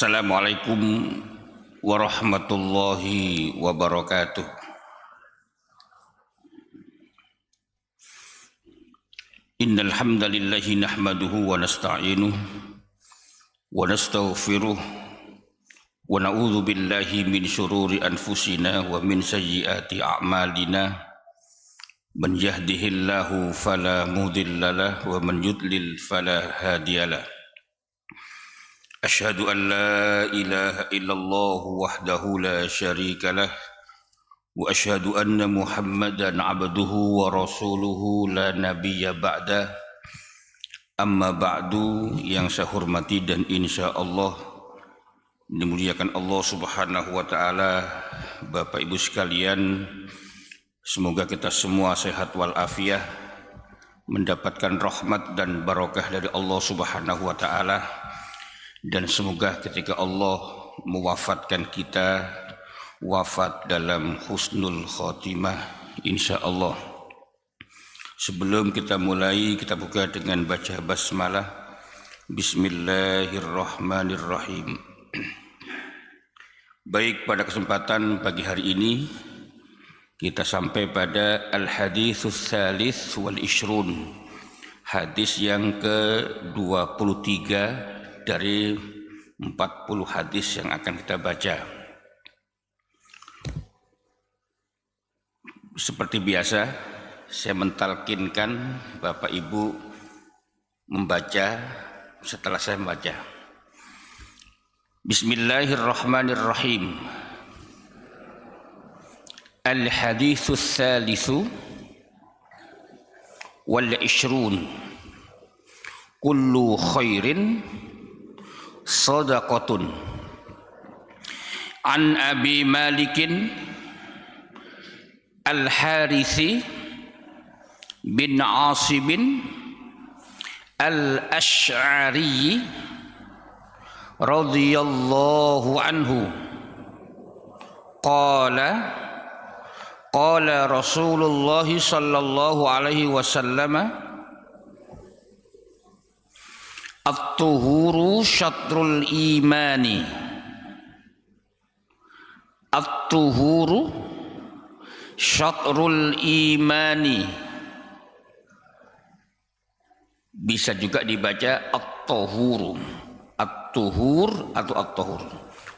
Assalamualaikum warahmatullahi wabarakatuh. Innal hamdalillahi nahmaduhu wa nasta'inuhu wa nastaghfiruh wa na'udzu billahi min syururi anfusina wa min sayyiati a'malina. Man yahdihillahu fala mudhillalah wa man yudlil fala hadiyalah. Asyhadu an la ilaha illallah wahdahu la syarika lah wa asyhadu anna Muhammadan abduhu wa rasuluhu la nabiyya ba'da. Amma ba'du, yang saya hormati dan insyaallah dimuliakan Allah Subhanahu wa taala, Bapak Ibu sekalian, semoga kita semua sehat walafiat, mendapatkan rahmat dan barakah dari Allah Subhanahu wa taala. Dan semoga ketika Allah mewafatkan kita, wafat dalam husnul khotimah insyaallah. Sebelum kita mulai, kita buka dengan baca basmalah. Bismillahirrahmanirrahim. Baik, pada kesempatan pagi hari ini kita sampai pada al-haditsus tsalits wal ishrun, hadis yang ke-23 dari 40 hadis yang akan kita baca. Seperti biasa, saya mentalkinkan Bapak Ibu membaca setelah saya membaca. Bismillahirrahmanirrahim. Al-haditsus tsalitsu wal ishrun. Kullu khairin sadaqatun. An Abi Malikin Al-Harisi bin Asibin Al-Ash'ari radhiyallahu anhu qala Rasulullah sallallahu alaihi wasallam at-tuhuru syatrul imani. At-tuhuru syatrul imani. Bisa juga dibaca at-tuhuru, at-tuhur atau at-tuhur.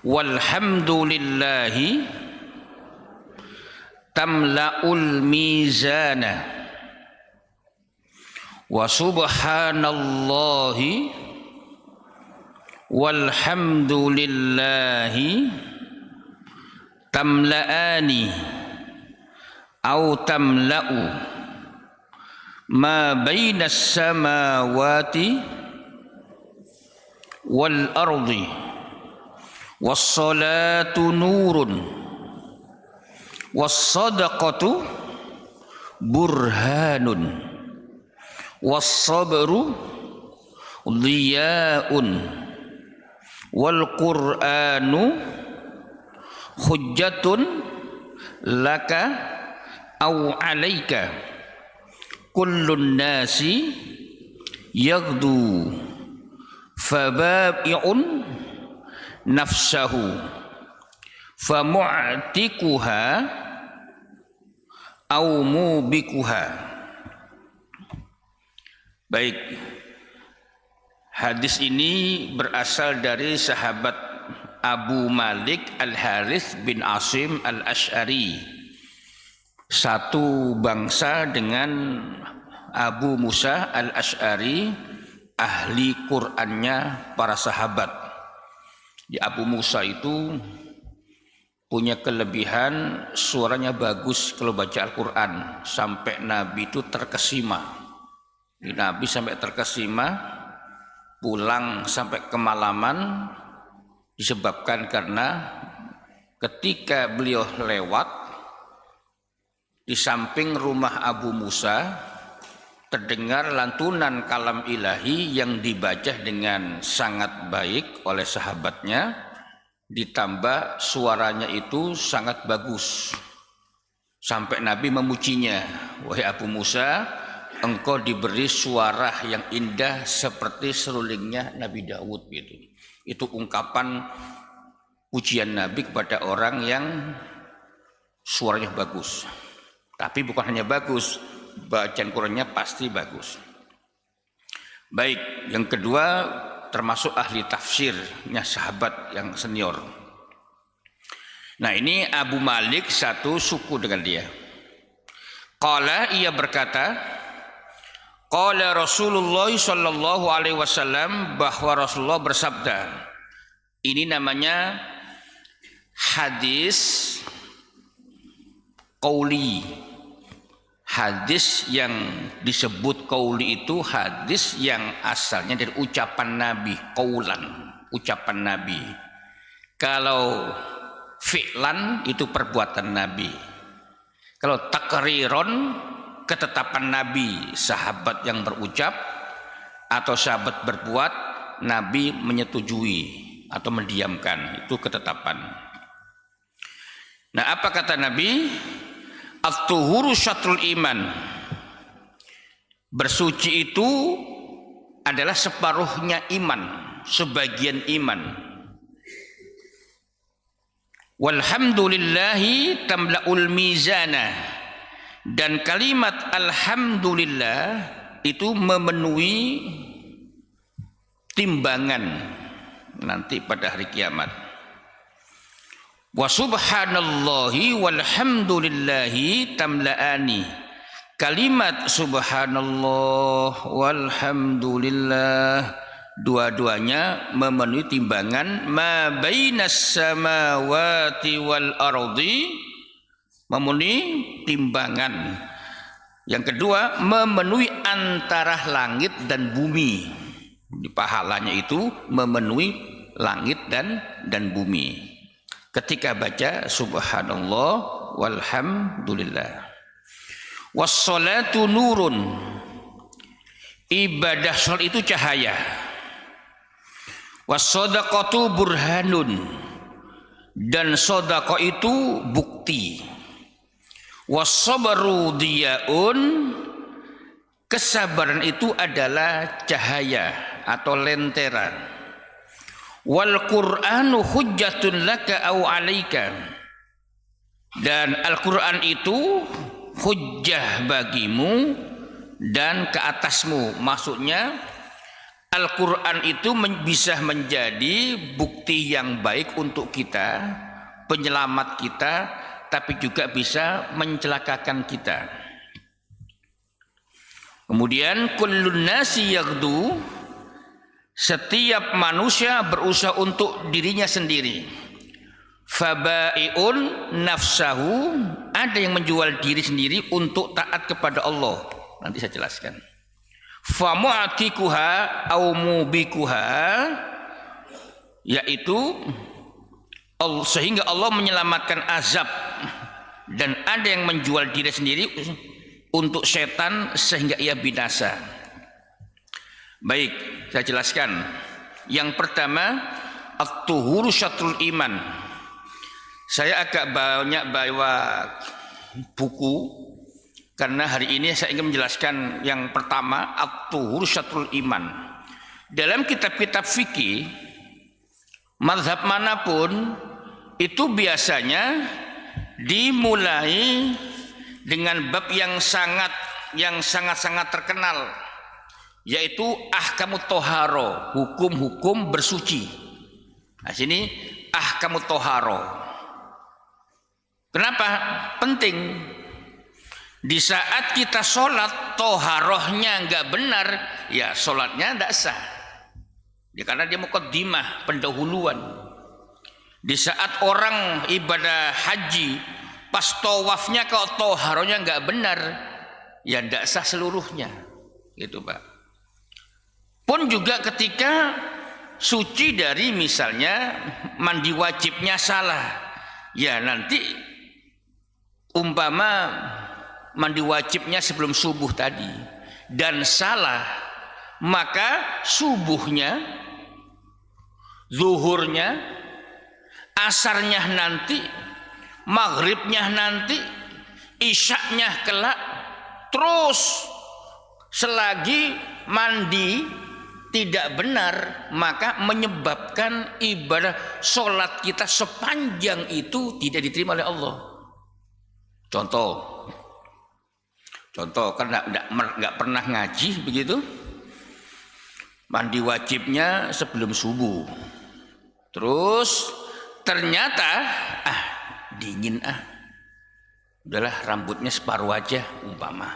Walhamdulillahi tamla'ul mizana wa subhanallahi walhamdulillahi tamla'ani au tamla'u ma bainas samawati wal ardi was salatu nurun was sadaqatu burhanun was-sabru dhiya'un wal Qur'anu hujjatun laka aw 'alaika kullun nasi yaghdu fababi'un nafsahu famu'tikuha aw mubikuha. Baik, hadis ini berasal dari sahabat Abu Malik Al-Harits bin Asim Al-Ash'ari, satu bangsa dengan Abu Musa Al-Ash'ari, ahli Qur'annya para sahabat. Di Abu Musa itu punya kelebihan, suaranya bagus kalau baca Al-Quran, sampai Nabi itu terkesima. Nabi sampai terkesima, pulang sampai kemalaman, disebabkan karena ketika beliau lewat di samping rumah Abu Musa terdengar lantunan kalam ilahi yang dibaca dengan sangat baik oleh sahabatnya, ditambah suaranya itu sangat bagus sampai Nabi memujinya, wahai Abu Musa, engkau diberi suara yang indah seperti serulingnya Nabi Daud gitu. Itu ungkapan pujian Nabi kepada orang yang suaranya bagus. Tapi bukan hanya bagus, bacaan Qur'annya pasti bagus. Baik, yang kedua termasuk ahli tafsirnya sahabat yang senior. Nah, ini Abu Malik satu suku dengan dia. Qala, ia berkata, qala Rasulullah sallallahu alaihi wasallam, bahwa Rasulullah bersabda. Ini namanya hadis qauli. Hadis yang disebut qauli itu hadis yang asalnya dari ucapan Nabi, qaulan, ucapan Nabi. Kalau fi'lan itu perbuatan Nabi. Kalau takriron, ketetapan Nabi, sahabat yang berucap atau sahabat berbuat, Nabi menyetujui atau mendiamkan, itu ketetapan. Nah, apa kata Nabi? At-tuhuru syatrul iman. Bersuci itu adalah separuhnya iman, sebagian iman. Walhamdulillahi tamla'ul mizana. Dan kalimat alhamdulillah itu memenuhi timbangan nanti pada hari kiamat. Wa subhanallahi walhamdulillahi tamla'ani. Kalimat subhanallah walhamdulillah, dua-duanya memenuhi timbangan ma bainas samawati wal ardi, memenuhi timbangan. Yang kedua, memenuhi antara langit dan bumi. Di pahalanya itu memenuhi langit dan bumi. Ketika baca subhanallah walhamdulillah. Wassalatu nurun. Ibadah salat itu cahaya. Wassadaqatu burhanun. Dan sedekah itu bukti. Wassabru diyaun. Kesabaran itu adalah cahaya atau lentera. Wal Qur'anu hujjatun laka au alaika. Dan Al-Qur'an itu hujjah bagimu dan ke atasmu. Maksudnya Al-Qur'an itu bisa menjadi bukti yang baik untuk kita, penyelamat kita, tapi juga bisa mencelakakan kita. Kemudian kullun nasi yaghdu. Setiap manusia berusaha untuk dirinya sendiri. Fabai'un nafsahu, ada yang menjual diri sendiri untuk taat kepada Allah. Nanti saya jelaskan. Famu'atikuha au mubikuha, yaitu sehingga Allah menyelamatkan azab, dan ada yang menjual diri sendiri untuk setan sehingga ia binasa. Baik, saya jelaskan. Yang pertama, at-tuhuru syatrul iman. Saya agak banyak bawa buku karena hari ini saya ingin menjelaskan yang pertama, at-tuhuru syatrul iman. Dalam kitab-kitab fikih, mazhab manapun itu biasanya dimulai dengan bab yang sangat terkenal, yaitu ahkamut toharo, hukum-hukum bersuci. Nah, sini ahkamut toharo. Kenapa penting? Di saat kita sholat toharohnya nggak benar, ya sholatnya nggak sah. Ya, karena dia muqaddimah, pendahuluan. Di saat orang ibadah haji, pas tawafnya kalau toharohnya nggak benar, ya nggak sah seluruhnya. Gitu, Pak. Pun juga ketika suci dari misalnya mandi wajibnya salah, ya nanti umpama mandi wajibnya sebelum subuh tadi dan salah, maka subuhnya, zuhurnya, asarnya nanti, maghribnya nanti, isyaknya kelak, terus selagi mandi tidak benar, maka menyebabkan ibadah sholat kita sepanjang itu tidak diterima oleh Allah. Contoh kan nggak pernah ngaji begitu, mandi wajibnya sebelum subuh, terus ternyata dingin udahlah rambutnya separuh aja umpama,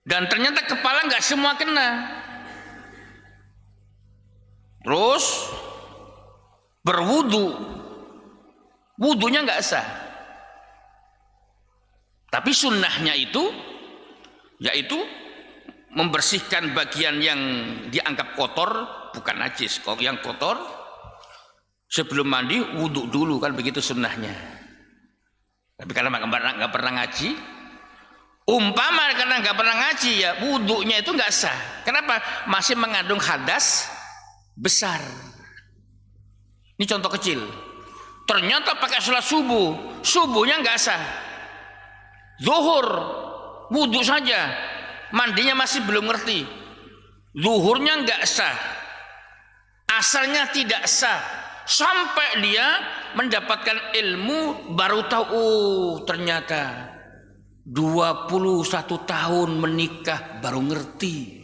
dan ternyata kepala nggak semua kena. Terus berwudu, wudunya nggak sah. Tapi sunnahnya itu yaitu membersihkan bagian yang dianggap kotor, bukan najis. Kalau yang kotor sebelum mandi wudu dulu, kan begitu sunnahnya. Tapi karena nggak pernah ngaji, umpama karena nggak pernah ngaji ya wudunya itu nggak sah. Kenapa? Masih mengandung hadas besar. Ini contoh kecil. Ternyata pakai sholat subuh, subuhnya nggak sah. Zuhur wudu saja, mandinya masih belum ngerti, zuhurnya nggak sah, asarnya tidak sah, sampai dia mendapatkan ilmu baru tahu ternyata 21 tahun menikah baru ngerti.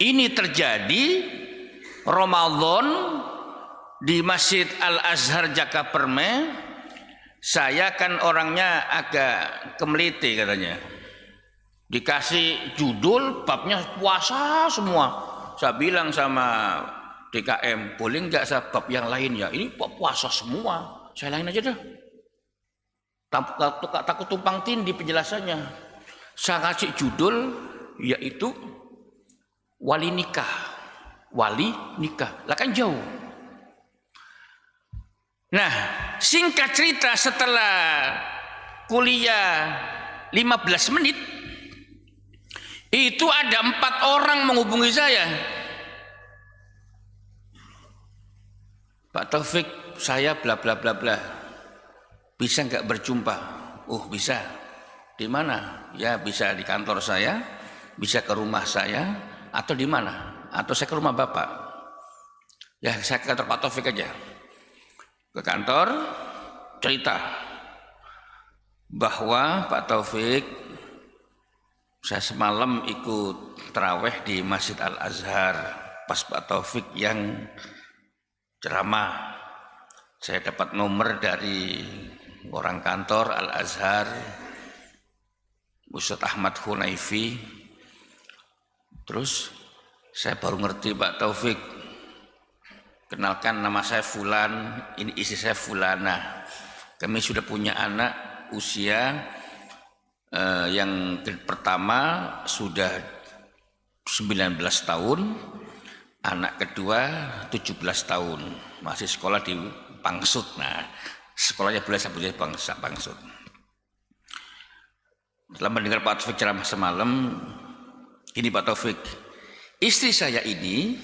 Ini terjadi Ramadan di Masjid Al-Azhar Jaka Permai. Saya kan orangnya agak kemeliti katanya. Dikasih judul babnya puasa semua. Saya bilang sama DKM, boleh nggak saya bab yang lain ya? Ini puasa semua. Saya lain aja dah. Takut tumpang tindih penjelasannya. Saya kasih judul yaitu wali nikah. Wali nikah, lah kan jauh. Nah, singkat cerita, setelah kuliah 15 menit itu ada 4 orang menghubungi saya. Pak Taufik, saya bla bla bla bla, bisa nggak berjumpa? Oh bisa. Di mana? Ya bisa di kantor saya, bisa ke rumah saya, atau di mana? Atau saya ke rumah Bapak. Ya saya ke kantor Pak Taufik aja. Ke kantor, cerita bahwa Pak Taufik, saya semalam ikut taraweh di Masjid Al-Azhar, pas Pak Taufik yang ceramah. Saya dapat nomor dari orang kantor Al-Azhar, Ustadz Ahmad Hunaifi. Terus saya baru ngerti Pak Taufik, kenalkan nama saya Fulan, ini istri saya Fulana. Kami sudah punya anak usia yang pertama sudah 19 tahun, anak kedua 17 tahun, masih sekolah di Pangsut. Nah, sekolahnya boleh saya sebut Pangsut. Setelah mendengar Pak Taufik ceramah semalam, ini Pak Taufik, istri saya ini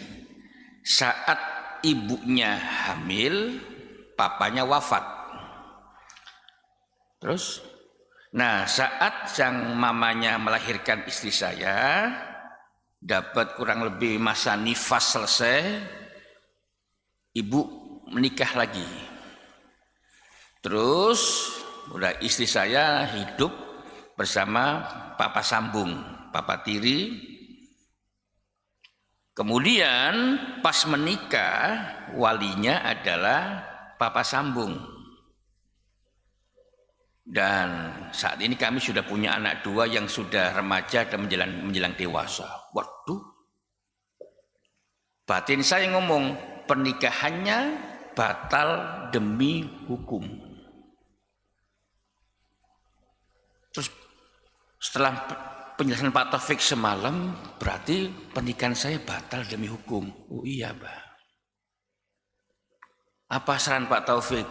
saat ibunya hamil, papanya wafat. Terus, nah saat sang mamanya melahirkan istri saya, dapat kurang lebih masa nifas selesai, ibu menikah lagi. Terus, udah istri saya hidup bersama papa sambung, papa tiri. Kemudian pas menikah walinya adalah papa sambung. Dan saat ini kami sudah punya anak 2 yang sudah remaja dan menjelang dewasa. Waduh, batin saya ngomong, pernikahannya batal demi hukum. Terus setelah penjelasan Pak Taufik semalam, berarti pernikahan saya batal demi hukum. Oh iya, Mbak. Apa saran Pak Taufik?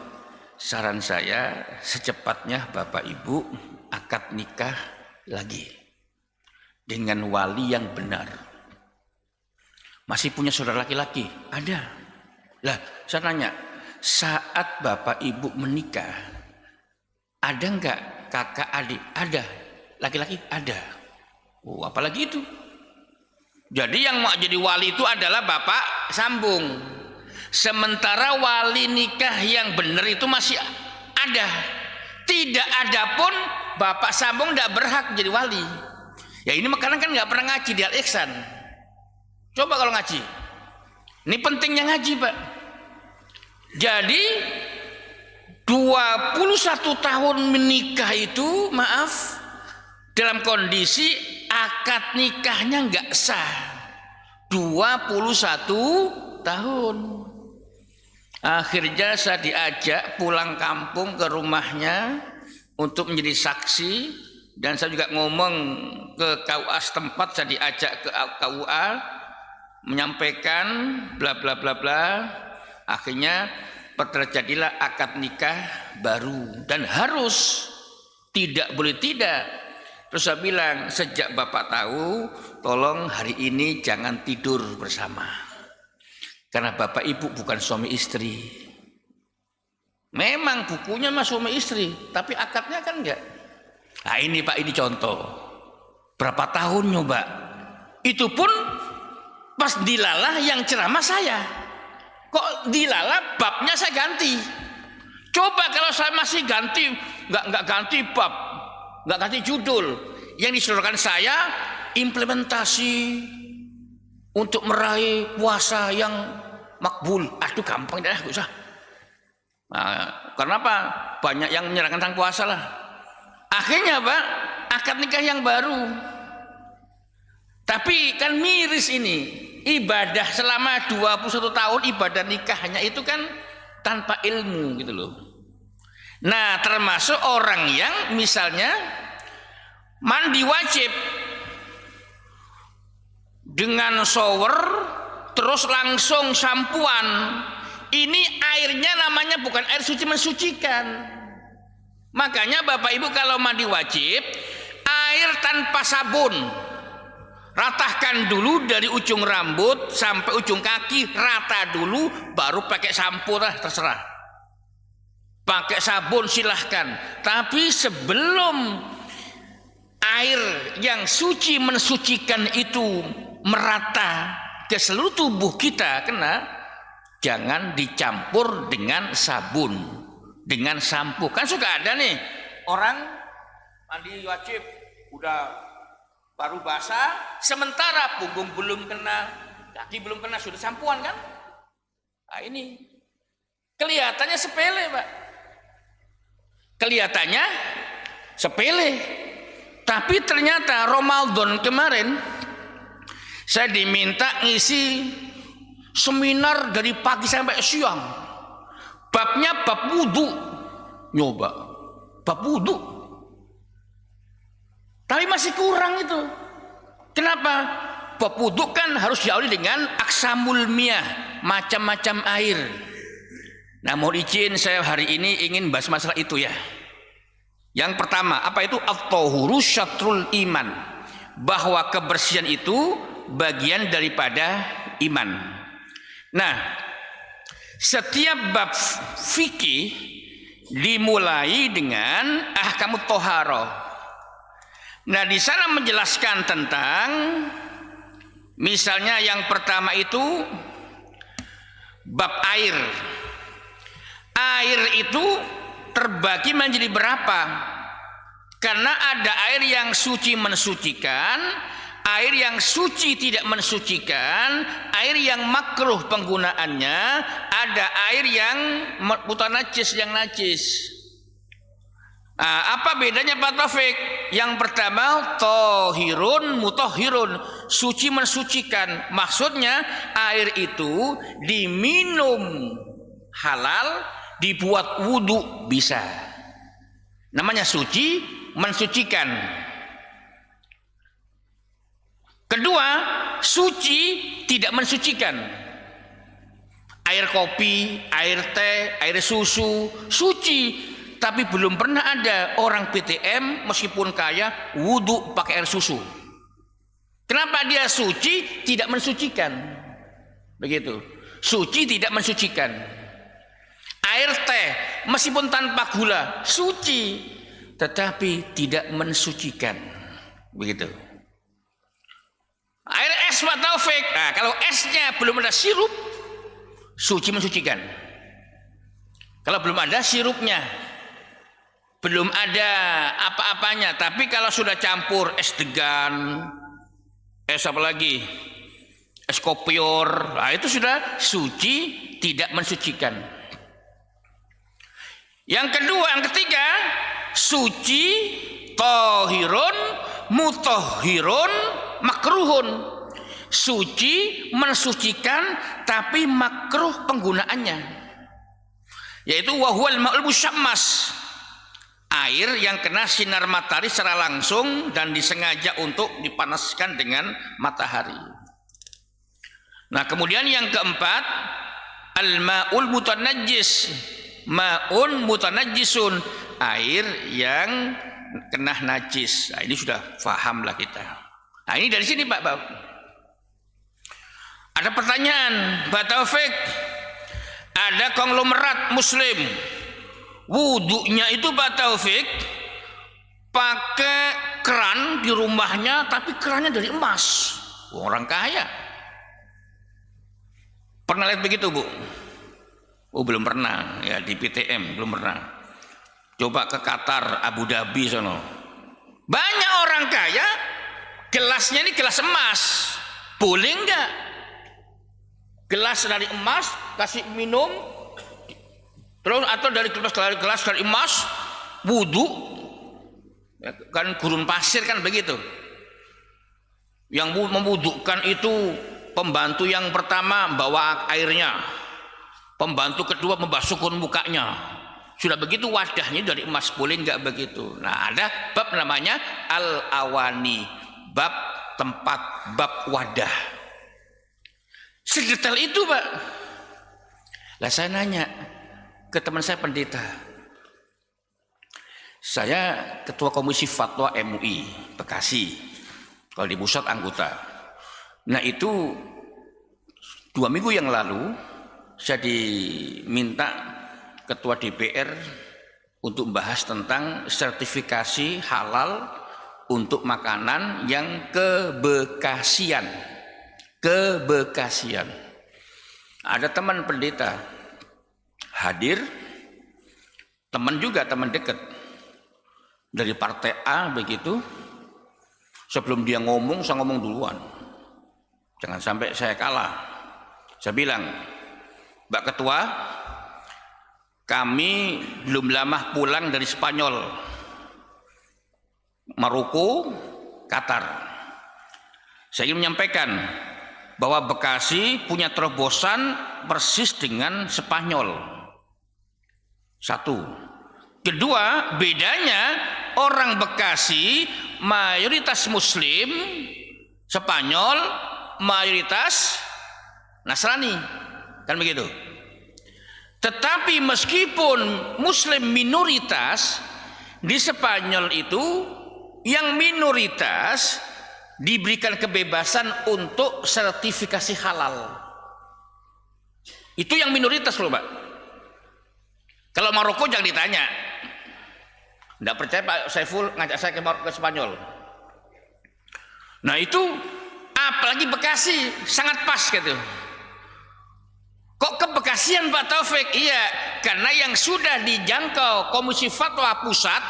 Saran saya secepatnya Bapak Ibu akad nikah lagi dengan wali yang benar. Masih punya saudara laki-laki? Ada. Lah, saya tanya, saat Bapak Ibu menikah, ada enggak kakak adik? Ada. Laki-laki? Ada. Oh, apalagi itu? Jadi yang mau jadi wali itu adalah bapak sambung. Sementara wali nikah yang benar itu masih ada. Tidak ada pun bapak sambung tidak berhak jadi wali. Ya ini makanan kan nggak pernah ngaji di Al-Ihsan. Coba kalau ngaji. Ini pentingnya ngaji, Pak. Jadi 21 tahun menikah itu, maaf, dalam kondisi akad nikahnya nggak sah. 21 tahun. Akhirnya saya diajak pulang kampung ke rumahnya untuk menjadi saksi, dan saya juga ngomong ke KUA setempat, saya diajak ke KUA menyampaikan bla bla bla bla. Akhirnya terjadilah akad nikah baru, dan harus, tidak boleh tidak. Terus saya bilang, sejak bapak tahu, tolong hari ini jangan tidur bersama, karena bapak ibu bukan suami istri. Memang bukunya mah suami istri, tapi akadnya kan enggak. Nah ini Pak, ini contoh. Berapa tahun nyoba, itu pun pas dilalah yang ceramah saya. Kok dilalah babnya saya ganti. Coba kalau saya masih ganti, nggak ganti bab, nggak ganti judul, yang disodorkan saya implementasi untuk meraih puasa yang makbul. Aduh gampang dah, gak usah. Nah, karena apa? Banyak yang menyerahkan tentang puasa lah. Akhirnya Pak, akad nikah yang baru. Tapi kan miris ini. Ibadah selama 21 tahun, ibadah nikahnya itu kan tanpa ilmu gitu loh. Nah, termasuk orang yang misalnya mandi wajib dengan shower terus langsung sampuan. Ini airnya namanya bukan air suci mensucikan. Makanya Bapak Ibu kalau mandi wajib, air tanpa sabun. Ratahkan dulu dari ujung rambut sampai ujung kaki, rata dulu, baru pakai sampo lah, terserah. Pakai sabun silahkan. Tapi sebelum air yang suci mensucikan itu merata ke seluruh tubuh kita, kena, jangan dicampur dengan sabun, dengan sampo. Kan suka ada nih orang mandi wajib udah baru basah, sementara punggung belum kena, kaki belum kena, sudah sampuan kan? Nah ini kelihatannya sepele Pak, kelihatannya sepele, tapi ternyata Ramadan kemarin saya diminta ngisi seminar dari pagi sampai siang, babnya bab wudhu, nyoba bab wudhu. Tapi masih kurang itu. Kenapa? Bab wudhu kan harus diawali dengan aksamul miyah, macam-macam air. Nah, mohon izin saya hari ini ingin bahas masalah itu ya. Yang pertama, apa itu? At-tahuru syatrul iman. Bahwa kebersihan itu bagian daripada iman. Nah, setiap bab fikih dimulai dengan ahkamut thaharah. Nah, di sana menjelaskan tentang, misalnya yang pertama itu bab air. Air itu terbagi menjadi berapa? Karena ada air yang suci mensucikan, air yang suci tidak mensucikan, air yang makruh penggunaannya, ada air yang mutanajis, yang najis. Nah, apa bedanya Pak Taufik? Yang pertama tohirun mutahhirun, suci mensucikan. Maksudnya air itu diminum halal, dibuat wudhu bisa. Namanya suci mensucikan. Kedua, suci tidak mensucikan. Air kopi, air teh, air susu, suci. Tapi belum pernah ada orang PTM meskipun kaya wudhu pakai air susu. Kenapa dia suci tidak mensucikan? Begitu. Suci tidak mensucikan. Air teh meskipun tanpa gula suci, tetapi tidak mensucikan. Begitu. Air es Pak Taufik. Nah, kalau esnya belum ada sirup, suci mensucikan. Kalau belum ada sirupnya, belum ada apa-apanya. Tapi kalau sudah campur es degan, es apa lagi, es kopior, nah itu sudah suci, tidak mensucikan. Yang kedua, yang ketiga, suci, tohirun, mutohirun, makruhun. Suci, mensucikan, tapi makruh penggunaannya. Yaitu wahual ma'ul musyammas. Air yang kena sinar matahari secara langsung dan disengaja untuk dipanaskan dengan matahari. Nah, kemudian yang keempat, al-ma'ul mutanajjis. Ma'un mutanajjisun, air yang kena najis. Nah, ini sudah pahamlah kita. Nah, ini dari sini Pak. Ada pertanyaan, Pak Taufik. Ada konglomerat muslim, wudunya itu Pak Taufik pakai keran di rumahnya, tapi kerannya dari emas. Orang kaya. Pernah lihat begitu, Bu? Oh, belum pernah. Ya, di PTM belum pernah. Coba ke Qatar, Abu Dhabi sono. Banyak orang kaya gelasnya ini gelas emas. Boleh enggak? Gelas dari emas kasih minum, terus atau dari gelas dari emas wudu, ya, kan gurun pasir kan begitu. Yang memwudukkan itu pembantu yang pertama bawa airnya, pembantu kedua membasuhkan mukanya. Sudah begitu wadahnya dari emas, boleh enggak begitu? Nah, ada bab namanya al-awani, bab tempat, bab wadah. Sedetail itu Pak. Lah saya nanya ke teman saya pendeta. Saya ketua komisi fatwa MUI Bekasi. Kalau di pusat anggota. Nah itu 2 minggu yang lalu saya diminta ketua DPR untuk membahas tentang sertifikasi halal untuk makanan yang kebekasian. Kebekasian. Ada teman pendeta hadir, teman juga, teman dekat dari partai A begitu. Sebelum dia ngomong, saya ngomong duluan. Jangan sampai saya kalah. Saya bilang, Mbak Ketua, kami belum lama pulang dari Spanyol, Maroko, Qatar. Saya ingin menyampaikan bahwa Bekasi punya terobosan persis dengan Spanyol. Satu. Kedua, bedanya orang Bekasi mayoritas Muslim, Spanyol mayoritas Nasrani. Kan begitu. Tetapi meskipun Muslim minoritas, di Spanyol itu yang minoritas diberikan kebebasan untuk sertifikasi halal. Itu yang minoritas loh Pak. Kalau Maroko jangan ditanya. Tidak percaya Pak Saiful ngajak saya ke Spanyol. Nah itu apalagi Bekasi sangat pas gitu. Kok kebekasian Pak Taufik? Iya, karena yang sudah dijangkau Komisi Fatwa Pusat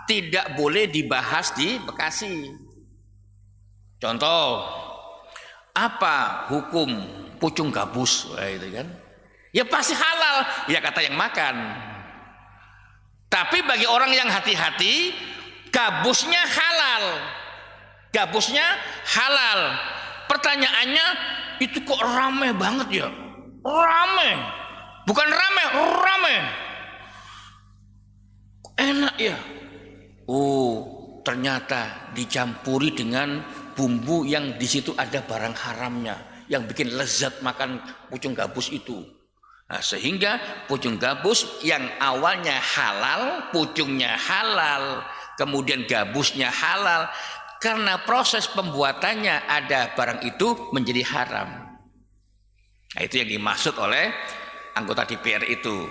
tidak boleh dibahas di Bekasi. Contoh, apa hukum pucung gabus? Itu kan? Ya pasti halal, ya kata yang makan. Tapi bagi orang yang hati-hati, gabusnya halal. Gabusnya halal. Pertanyaannya, itu kok rame banget ya? Rame. Bukan rame, rame. Enak ya? Oh, ternyata dicampuri dengan bumbu yang di situ ada barang haramnya yang bikin lezat makan pucung gabus itu. Nah, sehingga pucung gabus yang awalnya halal, pucungnya halal, kemudian gabusnya halal, karena proses pembuatannya ada barang itu menjadi haram. Nah, itu yang dimaksud oleh anggota DPR itu.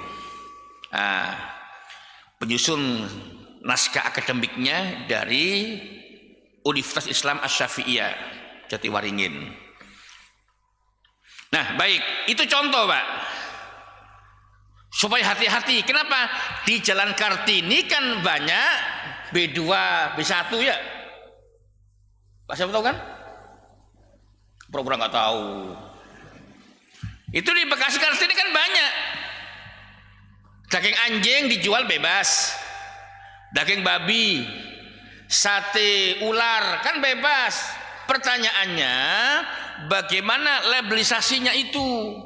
Nah, penyusun naskah akademiknya dari Universitas Islam Asy-Syafi'iyah. Jatiwaringin. Nah, baik, itu contoh, Pak. Supaya hati-hati. Kenapa? Di Jalan Kartini kan banyak B2, B1 ya. Pak siapa tahu kan? Pura-pura nggak tahu. Itu di Bekasi Kartini kan banyak. Daging anjing dijual bebas. Daging babi, sate ular kan bebas. Pertanyaannya, bagaimana labelisasinya itu?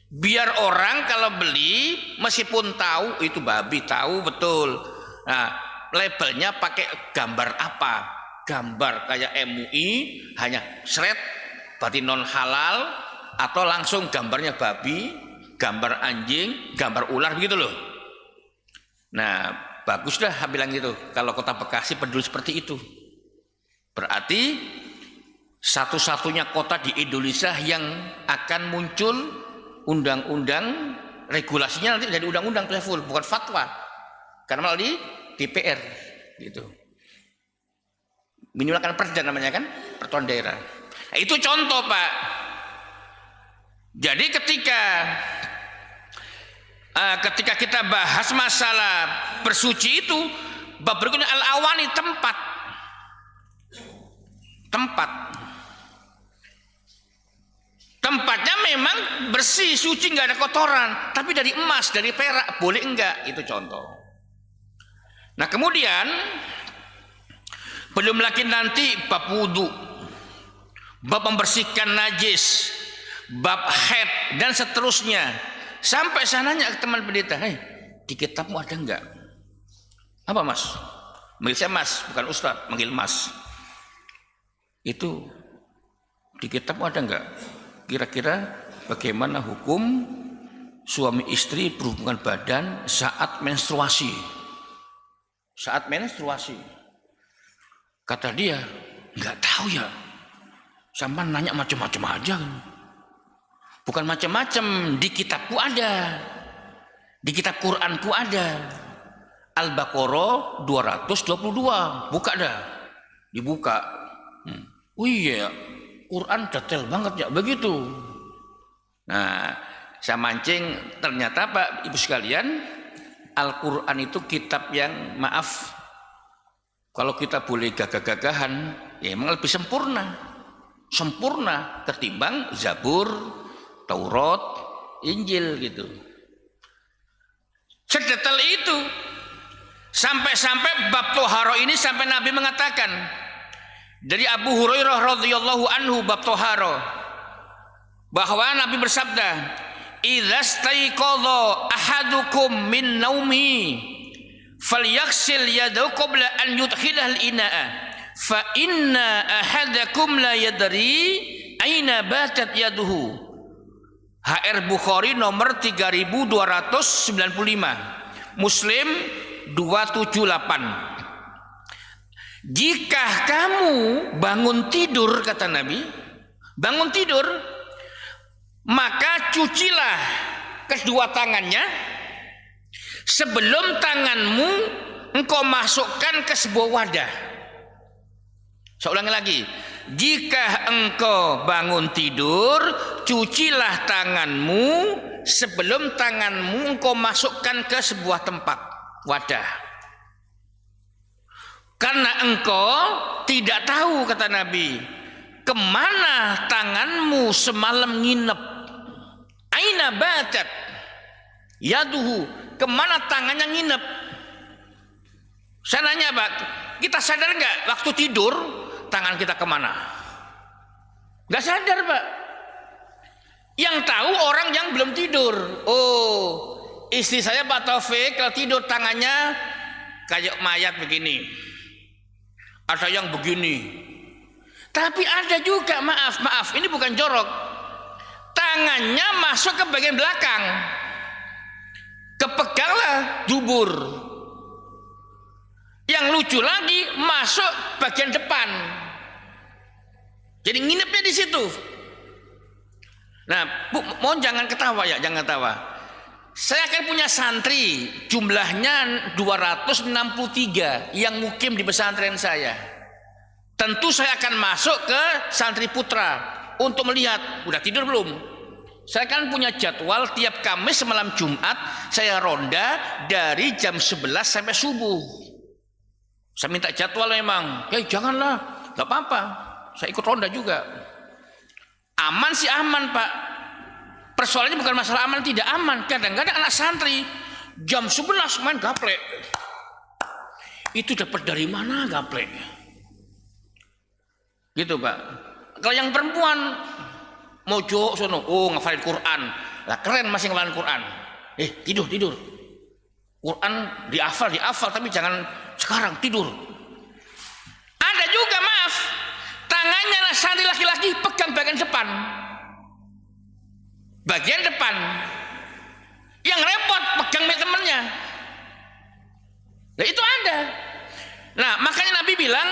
Biar orang kalau beli meskipun tahu itu babi, tahu betul. Nah, labelnya pakai gambar apa? Gambar kayak MUI hanya seret berarti non halal, atau langsung gambarnya babi, gambar anjing, gambar ular begitu loh. Nah, bagus dah bilang gitu. Kalau Kota Bekasi peduli seperti itu, berarti satu-satunya kota di Indonesia yang akan muncul undang-undang, regulasinya nanti jadi undang-undang level, bukan fatwa, karena malah di DPR gitu. Minimalkan perda namanya kan, peraturan daerah. Nah, itu contoh, Pak. Jadi ketika kita bahas masalah bersuci itu, bab berikutnya al-awani, tempatnya memang bersih, suci, nggak ada kotoran, tapi dari emas, dari perak, boleh enggak? Itu contoh. Nah, kemudian belum lagi nanti bab wudu, bab membersihkan najis, bab haid dan seterusnya. Sampai sananya ke teman pendeta, "Hei, di kitabmu ada enggak?" "Apa, Mas?" "Manggil saya Mas, bukan Ustadz, manggil Mas." "Itu di kitabmu ada enggak? Kira-kira bagaimana hukum suami istri berhubungan badan saat menstruasi?" Saat menstruasi. Kata dia, "Enggak tahu ya. Sama nanya macam-macam aja." Bukan macam-macam, di kitabku ada. Di kitab Quranku ada. Al-Baqarah 222. Buka dah. Dibuka. Oh iya, Quran detail banget ya, begitu. Nah, saya mancing, ternyata Pak Ibu sekalian, Al-Quran itu kitab yang, maaf, kalau kita boleh gagah-gagahan, ya emang lebih sempurna ketimbang Zabur, Taurat, Injil gitu. Sedetail itu. Sampai-sampai bab toharo ini sampai Nabi mengatakan, dari Abu Hurairah radhiyallahu anhu bab toharo, bahwa Nabi bersabda, "Idza staiqadha ahadukum min naumi falyaghsil yadahu qabla an yudkhilal ina'a fa inna ahadakum la yadri aina batat yaduhu." HR Bukhari nomor 3295, Muslim 278. Jika kamu bangun tidur, kata Nabi, bangun tidur, maka cucilah kedua tangannya sebelum tanganmu engkau masukkan ke sebuah wadah. Saya ulangi lagi. Jika engkau bangun tidur, cucilah tanganmu sebelum tanganmu engkau masukkan ke sebuah tempat, wadah. Karena engkau tidak tahu, kata Nabi, kemana tanganmu semalam nginep. Aina batat yaduhu, kemana tangannya nginep. Saya nanya, Pak, kita sadar nggak waktu tidur tangan kita kemana? Nggak sadar, Pak. Yang tahu orang yang belum tidur. Oh, istri saya Pak Taufik kalau tidur tangannya kayak mayat begini, ada yang begini. Tapi ada juga, maaf, ini bukan jorok, tangannya masuk ke bagian belakang, kepeganglah dubur. Yang lucu lagi, masuk bagian depan, jadi nginepnya di situ. Nah, Bu, mohon jangan ketawa ya, jangan ketawa. Saya akan punya santri, jumlahnya 263 yang mukim di pesantren saya. tentu saya akan masuk ke santri putra untuk melihat udah tidur belum. Saya kan punya jadwal tiap Kamis malam Jumat saya ronda dari jam 11 sampai subuh. Saya minta jadwal memang. Ya janganlah, nggak apa-apa. Saya ikut ronda juga. Aman sih aman Pak. Persoalannya bukan masalah aman tidak aman. Kadang-kadang anak santri jam 11 main gaplek. Itu dapat dari mana gaplek? Gitu Pak. Kalau yang perempuan mojo sono, oh ngafalin Quran. Lah keren masih ngafalin Quran. Tidur. Quran dihafal tapi jangan sekarang tidur. Ada juga maaf, tangannya santri laki-laki pegang bagian depan. Bagian depan. Yang repot pegang milik temennya. Nah itu ada. Nah makanya Nabi bilang,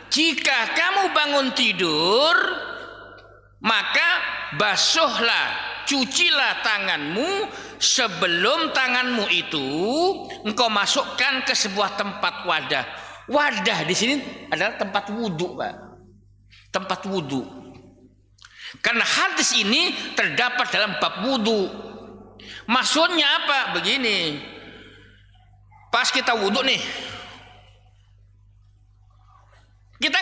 jika kamu bangun tidur, maka basuhlah, cucilah tanganmu sebelum tanganmu itu engkau masukkan ke sebuah tempat wadah. Wadah di sini adalah tempat wudhu, Pak. Tempat wudhu. Karena hadis ini terdapat dalam bab wudhu. Maksudnya apa? Begini. Pas kita wudhu nih, kita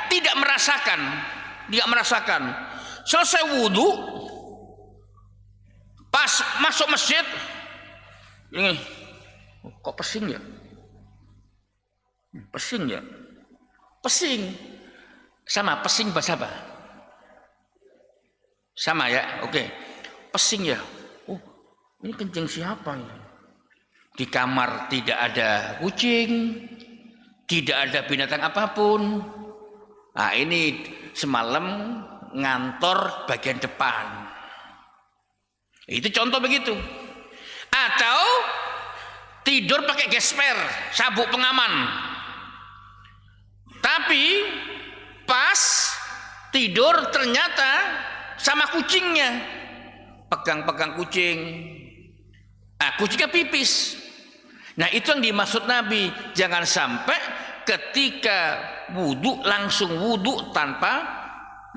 tidak merasakan. Selesai wudhu, pas masuk masjid, ini kok pesing ya? Pesing. Sama pesing bahasa apa? Sama ya, oke. Pesing ya. Oh, ini kencing siapa ini? Di kamar tidak ada kucing, tidak ada binatang apapun. Nah ini semalam ngantor bagian depan. Itu contoh begitu. Atau tidur pakai gesper, sabuk pengaman. Tapi pas tidur ternyata sama kucingnya. Pegang-pegang kucing. Nah, kucingnya pipis. Nah, itu yang dimaksud Nabi. Jangan sampai ketika wudhu langsung wudhu tanpa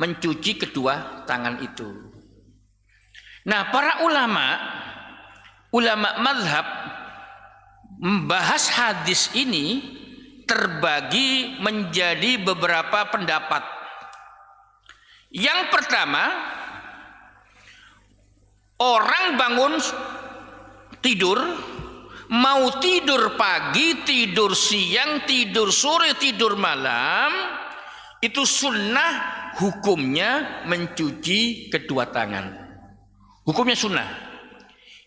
mencuci kedua tangan itu. Nah, para ulama mazhab membahas hadis ini terbagi menjadi beberapa pendapat. Yang pertama, orang bangun tidur, mau tidur pagi, tidur siang, tidur sore, tidur malam, itu sunnah hukumnya mencuci kedua tangan. Hukumnya sunnah.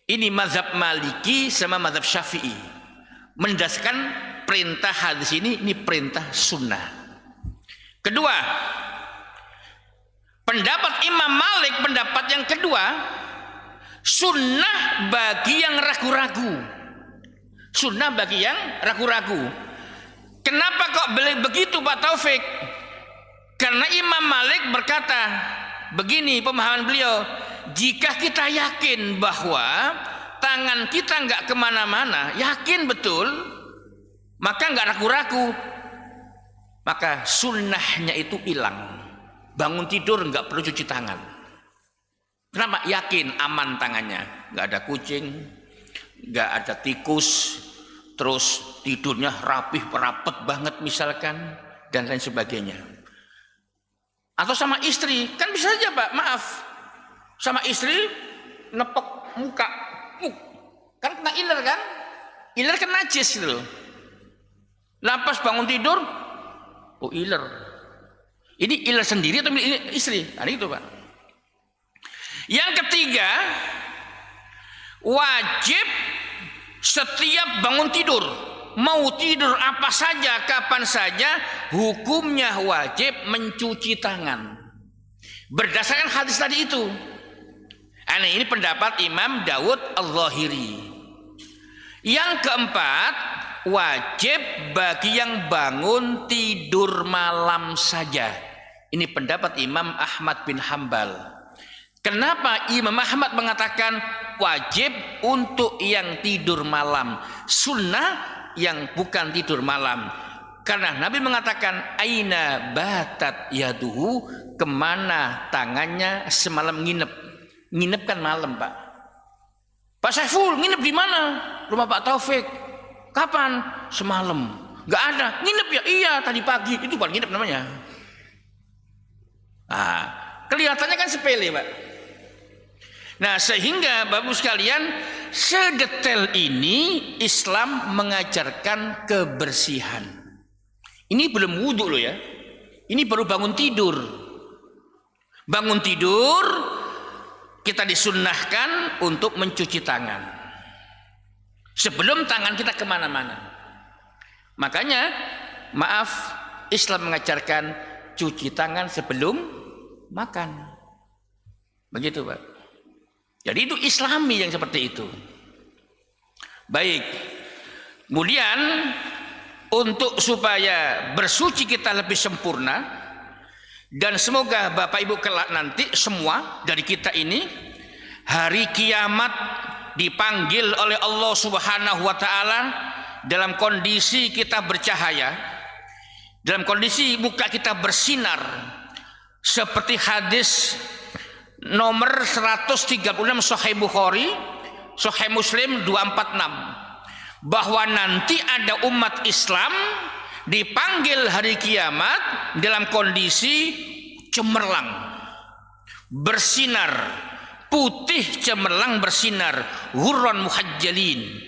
Ini mazhab Maliki sama mazhab Syafi'i. Mendasarkan perintah hadis ini perintah sunnah. Kedua, pendapat Imam Malik, pendapat yang kedua, sunnah bagi yang ragu-ragu. Sunnah bagi yang ragu-ragu. Kenapa kok begitu Pak Taufik? Karena Imam Malik berkata begini pemahaman beliau, jika kita yakin bahwa tangan kita nggak kemana-mana, yakin betul, maka nggak ragu-ragu, maka sunnahnya itu hilang. Bangun tidur nggak perlu cuci tangan. Kenapa? Yakin aman tangannya, nggak ada kucing, nggak ada tikus, terus tidurnya rapih rapet banget misalkan, dan lain sebagainya. Atau sama istri, kan bisa saja Pak, maaf, sama istri nepek muka, kan kena iler kan? Iler kan najis gitu loh. Lapas bangun tidur, oh iler. Ini iler sendiri atau ini istri? Nah itu Pak. Yang ketiga, wajib setiap bangun tidur, mau tidur apa saja, kapan saja, hukumnya wajib mencuci tangan. Berdasarkan hadis tadi itu. Ini pendapat Imam Dawud Al-Zahiri. Yang keempat, wajib bagi yang bangun tidur malam saja. Ini pendapat Imam Ahmad bin Hambal. Kenapa Imam Ahmad mengatakan wajib untuk yang tidur malam, sunnah yang bukan tidur malam? Karena Nabi mengatakan aina batat yaduhu, kemana tangannya semalam nginep. Nginep kan malam, Pak. Pak Saiful nginep di mana? Rumah Pak Taufik. Kapan? Semalam. Nggak ada. Nginep ya? Iya, tadi pagi. Itu bukan nginep namanya. Nah, kelihatannya kan sepele, Pak. Nah, sehingga Bapak sekalian, sedetail ini Islam mengajarkan kebersihan. Ini belum wudhu loh ya. Ini baru bangun tidur. Bangun tidur, kita disunnahkan untuk mencuci tangan. Sebelum tangan kita kemana-mana. Makanya, maaf, Islam mengajarkan cuci tangan sebelum makan. Begitu, Pak. Jadi itu Islami yang seperti itu. Baik. Kemudian untuk supaya bersuci kita lebih sempurna, dan semoga Bapak Ibu kelak nanti semua dari kita ini hari kiamat dipanggil oleh Allah Subhanahu wa taala dalam kondisi kita bercahaya, dalam kondisi muka kita bersinar, seperti hadis nomor 136 Sahih Bukhari, Sahih Muslim 246, bahwa nanti ada umat Islam dipanggil hari kiamat dalam kondisi cemerlang, bersinar, putih cemerlang bersinar, hurran muhajjalin.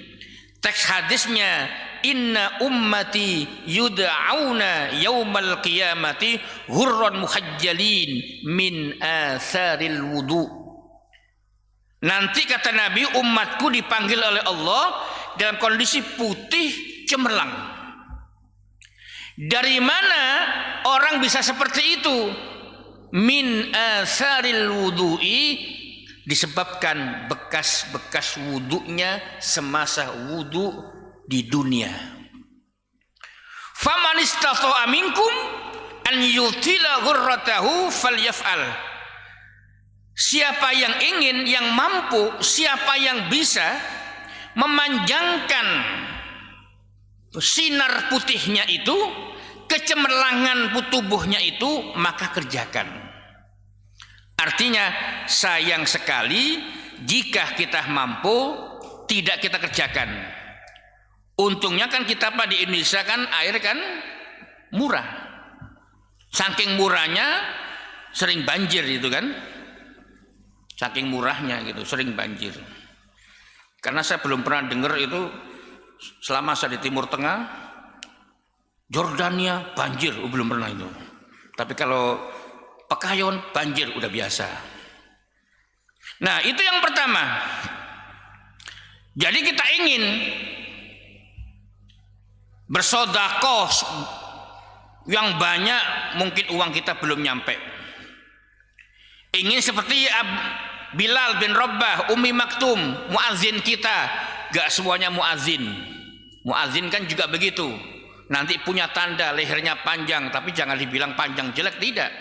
Teks hadisnya, inna ummati yud'auna yaumal qiyamati hurran muhajjalin min atharil wudu. Nanti kata Nabi, umatku dipanggil oleh Allah dalam kondisi putih cemerlang. Dari mana orang bisa seperti itu? Min atharil wudu'i, disebabkan bekas-bekas wudunya semasa wudu di dunia. Faman istata'a minkum an yutila ghurratahu falyaf'al. Siapa yang ingin, yang mampu, siapa yang bisa memanjangkan sinar putihnya itu, kecemerlangan tubuhnya itu, maka kerjakan. Artinya sayang sekali jika kita mampu tidak kita kerjakan. Untungnya kan kita Pak di Indonesia kan air kan murah. Saking murahnya sering banjir itu kan. Saking murahnya gitu sering banjir. Karena saya belum pernah dengar itu selama saya di Timur Tengah, Jordania banjir, belum pernah itu. Tapi kalau Pekayon banjir udah biasa. Nah, itu yang pertama. Jadi kita ingin bersedekah yang banyak, mungkin uang kita belum nyampe. Ingin seperti Bilal bin Rabah, Ummi Maktum, muazin kita. Gak semuanya muazin. Muazin kan juga begitu. Nanti punya tanda lehernya panjang, tapi jangan dibilang panjang jelek, tidak.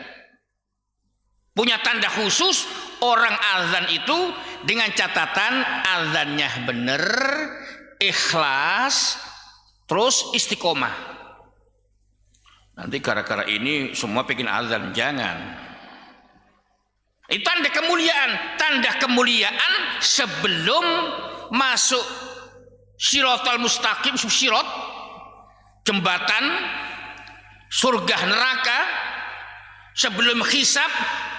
Punya tanda khusus orang azan itu dengan catatan azannya benar, ikhlas, terus istiqomah. Nanti gara-gara ini semua bikin azan, jangan. Itu tanda kemuliaan. Tanda kemuliaan sebelum masuk Shiratal Mustaqim, sirat, jembatan surga neraka. Sebelum hisab,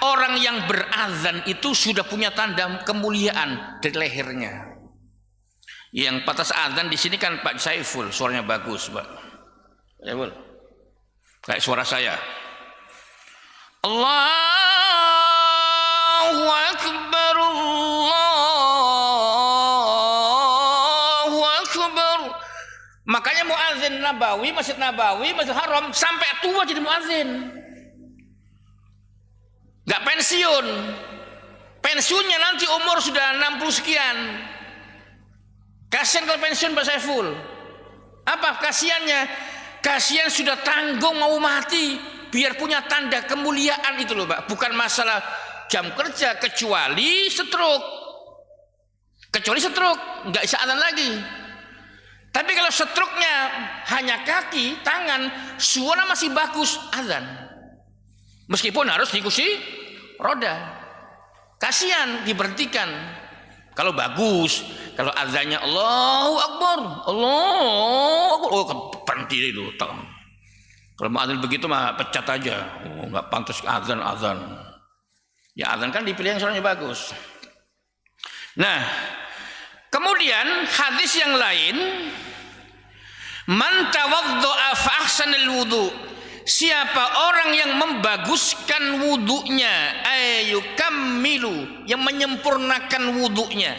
orang yang berazan itu sudah punya tanda kemuliaan di lehernya. Yang patas azan di sini kan Pak Saiful, suaranya bagus, Pak. Saiful, kayak suara saya. Allahu Akbar, Allahu Akbar. Makanya muazin Nabawi, Masjid Nabawi, Masjid Haram sampai tua jadi muazin. Gak pensiun. Pensiunnya nanti umur sudah 60 sekian. Kasihan kalau pensiun Pak Saiful. Apa kasihannya? Kasihan sudah tanggung mau mati biar punya tanda kemuliaan itu loh Pak. Bukan masalah jam kerja, kecuali stroke. Kecuali stroke, nggak bisa azan lagi. Tapi kalau stroke-nya hanya kaki, tangan, suara masih bagus, azan. Meskipun harus di kursi roda. Kasihan diberhentikan. Kalau bagus, kalau azannya Allahu Akbar, Allahu Akbar, oh berhenti itu. Kalau mau azan begitu mah pecat aja. Oh, nggak pantas azan. Ya azan kan dipilih yang suaranya bagus. Nah, kemudian hadis yang lain, man tawaddo'a fa ahsanal wudu, siapa orang yang membaguskan wudunya, ayyukammilu, yang menyempurnakan wudunya,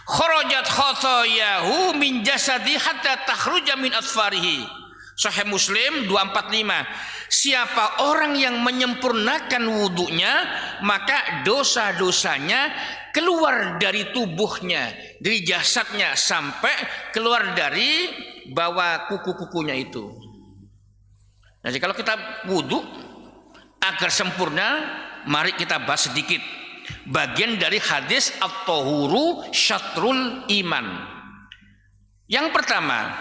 kharajat khotoyahu min jasadi hatta takhruja min asfarihi. Sahih Muslim 245. Siapa orang yang menyempurnakan wudunya, maka dosa-dosanya keluar dari tubuhnya, dari jasadnya, sampai keluar dari bawah kuku-kukunya itu. Jadi kalau kita wudu agar sempurna, mari kita bahas sedikit bagian dari hadis at-tahuru syatrul iman. Yang pertama,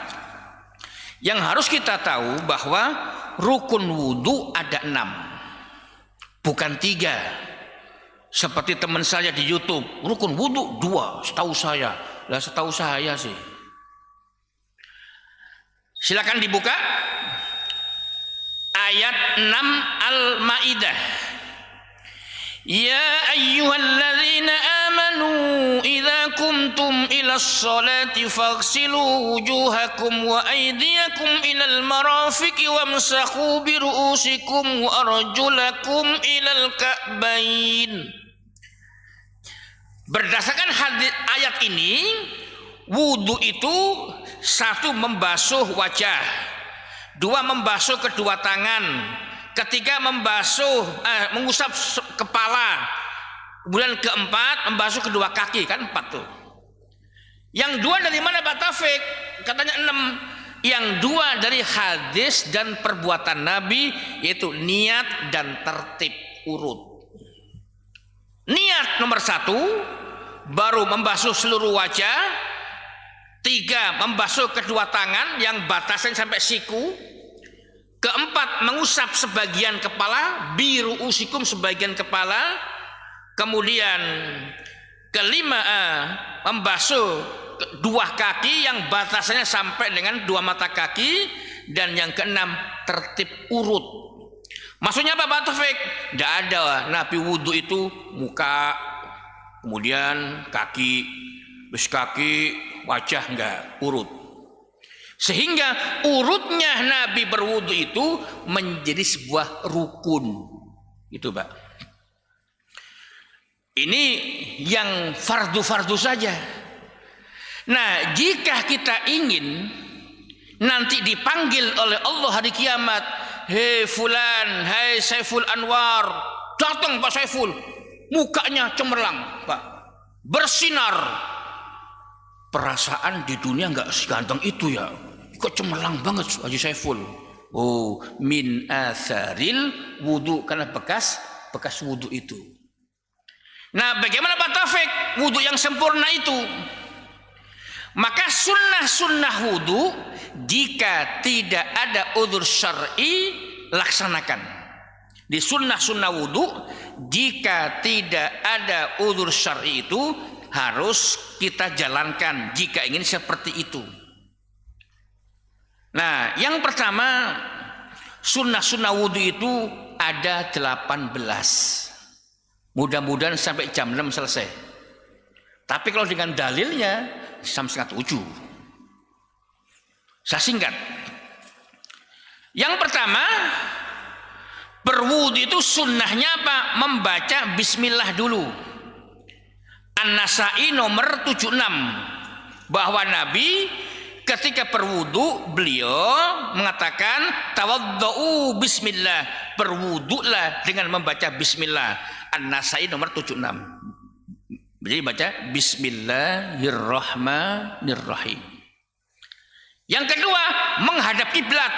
yang harus kita tahu bahwa rukun wudu ada 6, bukan 3. Seperti teman saya di YouTube, rukun wudu 2, setahu saya. Lah setahu saya sih. Silakan dibuka ayat 6 Al-Maidah. Ya ayyuhalladzina amanu idza kumtum ilas salati faghsilu wujuhakum wa aydiyakum ilal marafiqi wamsahu bi ru'usikum wa arjulakum ilal ka'bain. Berdasarkan hadis ayat ini, wudu itu 1 membasuh wajah, 2 membasuh kedua tangan, 3 mengusap kepala, kemudian 4 membasuh kedua kaki, kan 4 tuh. Yang 2 dari mana Pak Taufik? Katanya 6. Yang 2 dari hadis dan perbuatan Nabi, yaitu niat dan tertib urut. Niat nomor 1, baru membasuh seluruh wajah. 3 membasuh kedua tangan yang batasnya sampai siku. 4 mengusap sebagian kepala, biru usikum sebagian kepala. Kemudian 5 membasuh 2 kaki yang batasannya sampai dengan 2 mata kaki. Dan yang 6 tertib urut. Maksudnya apa Pak Taufik? Tidak ada Nabi wudhu itu muka, kemudian kaki, terus kaki, wajah, enggak, urut. Sehingga urutnya Nabi berwudu itu menjadi sebuah rukun. Itu Pak. Ini yang fardu-fardu saja. Nah, jika kita ingin nanti dipanggil oleh Allah hari kiamat, hei fulan, hei Saiful Anwar, datang Pak Saiful, mukanya cemerlang Pak, bersinar. Perasaan di dunia enggak seganteng itu ya, kok cemerlang banget Haji Saiful. Oh, min atharil wudu, karena bekas wudu itu. Nah, bagaimana Pak Taufik wudu yang sempurna itu? Maka sunnah-sunnah wudu, jika tidak ada udzur syar'i, laksanakan. Di sunnah-sunnah wudu, jika tidak ada udzur syar'i itu, harus kita jalankan jika ingin seperti itu. Nah, yang pertama, sunnah-sunnah wudu itu ada 18. Mudah-mudahan sampai jam 6 selesai. Tapi kalau dengan dalilnya, jam 6:30. Saya singkat. Yang pertama, berwudu itu sunnahnya apa? Membaca bismillah dulu. An-Nasai nomor 76, bahwa Nabi ketika berwudu beliau mengatakan tawaddu'u bismillah, berwudulah dengan membaca bismillah. An-Nasai nomor 76. Jadi baca bismillahirrahmanirrahim. Yang kedua, menghadap kiblat.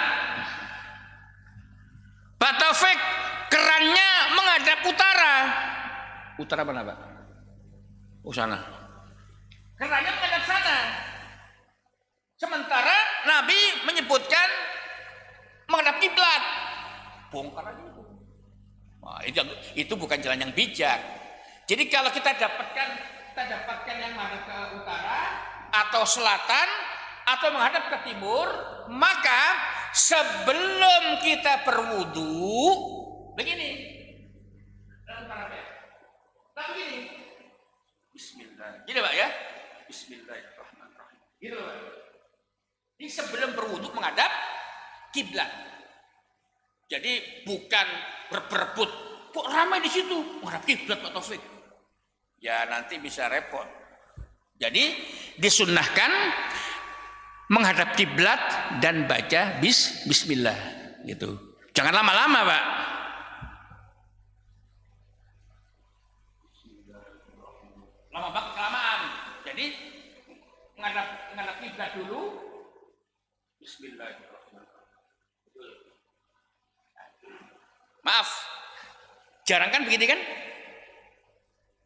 Pak Taufik, kerannya menghadap utara. Utara mana Pak? Oh sana. Kerannya menghadap sana. Sama menyebutkan menghadap kiblat. Bongkar aja itu. Nah, itu bukan jalan yang bijak. Jadi kalau kita dapatkan yang menghadap ke utara atau selatan atau menghadap ke timur, maka sebelum kita berwudu begini. Nah, begini. Bismillah. Gini Pak ya. Bismillahirrahmanirrahim. Gitu Pak. Ini sebelum berwudu menghadap kiblat. Jadi bukan berebut. Kok ramai di situ? Menghadap kiblat Pak Taufik. Ya nanti bisa repot. Jadi disunnahkan menghadap kiblat dan baca bismillah gitu. Jangan lama-lama, Pak. Lama banget kelamaan. Jadi menghadap kiblat dulu. Bismillahirrahmanirrahim. Maaf. Jarang kan begitu kan?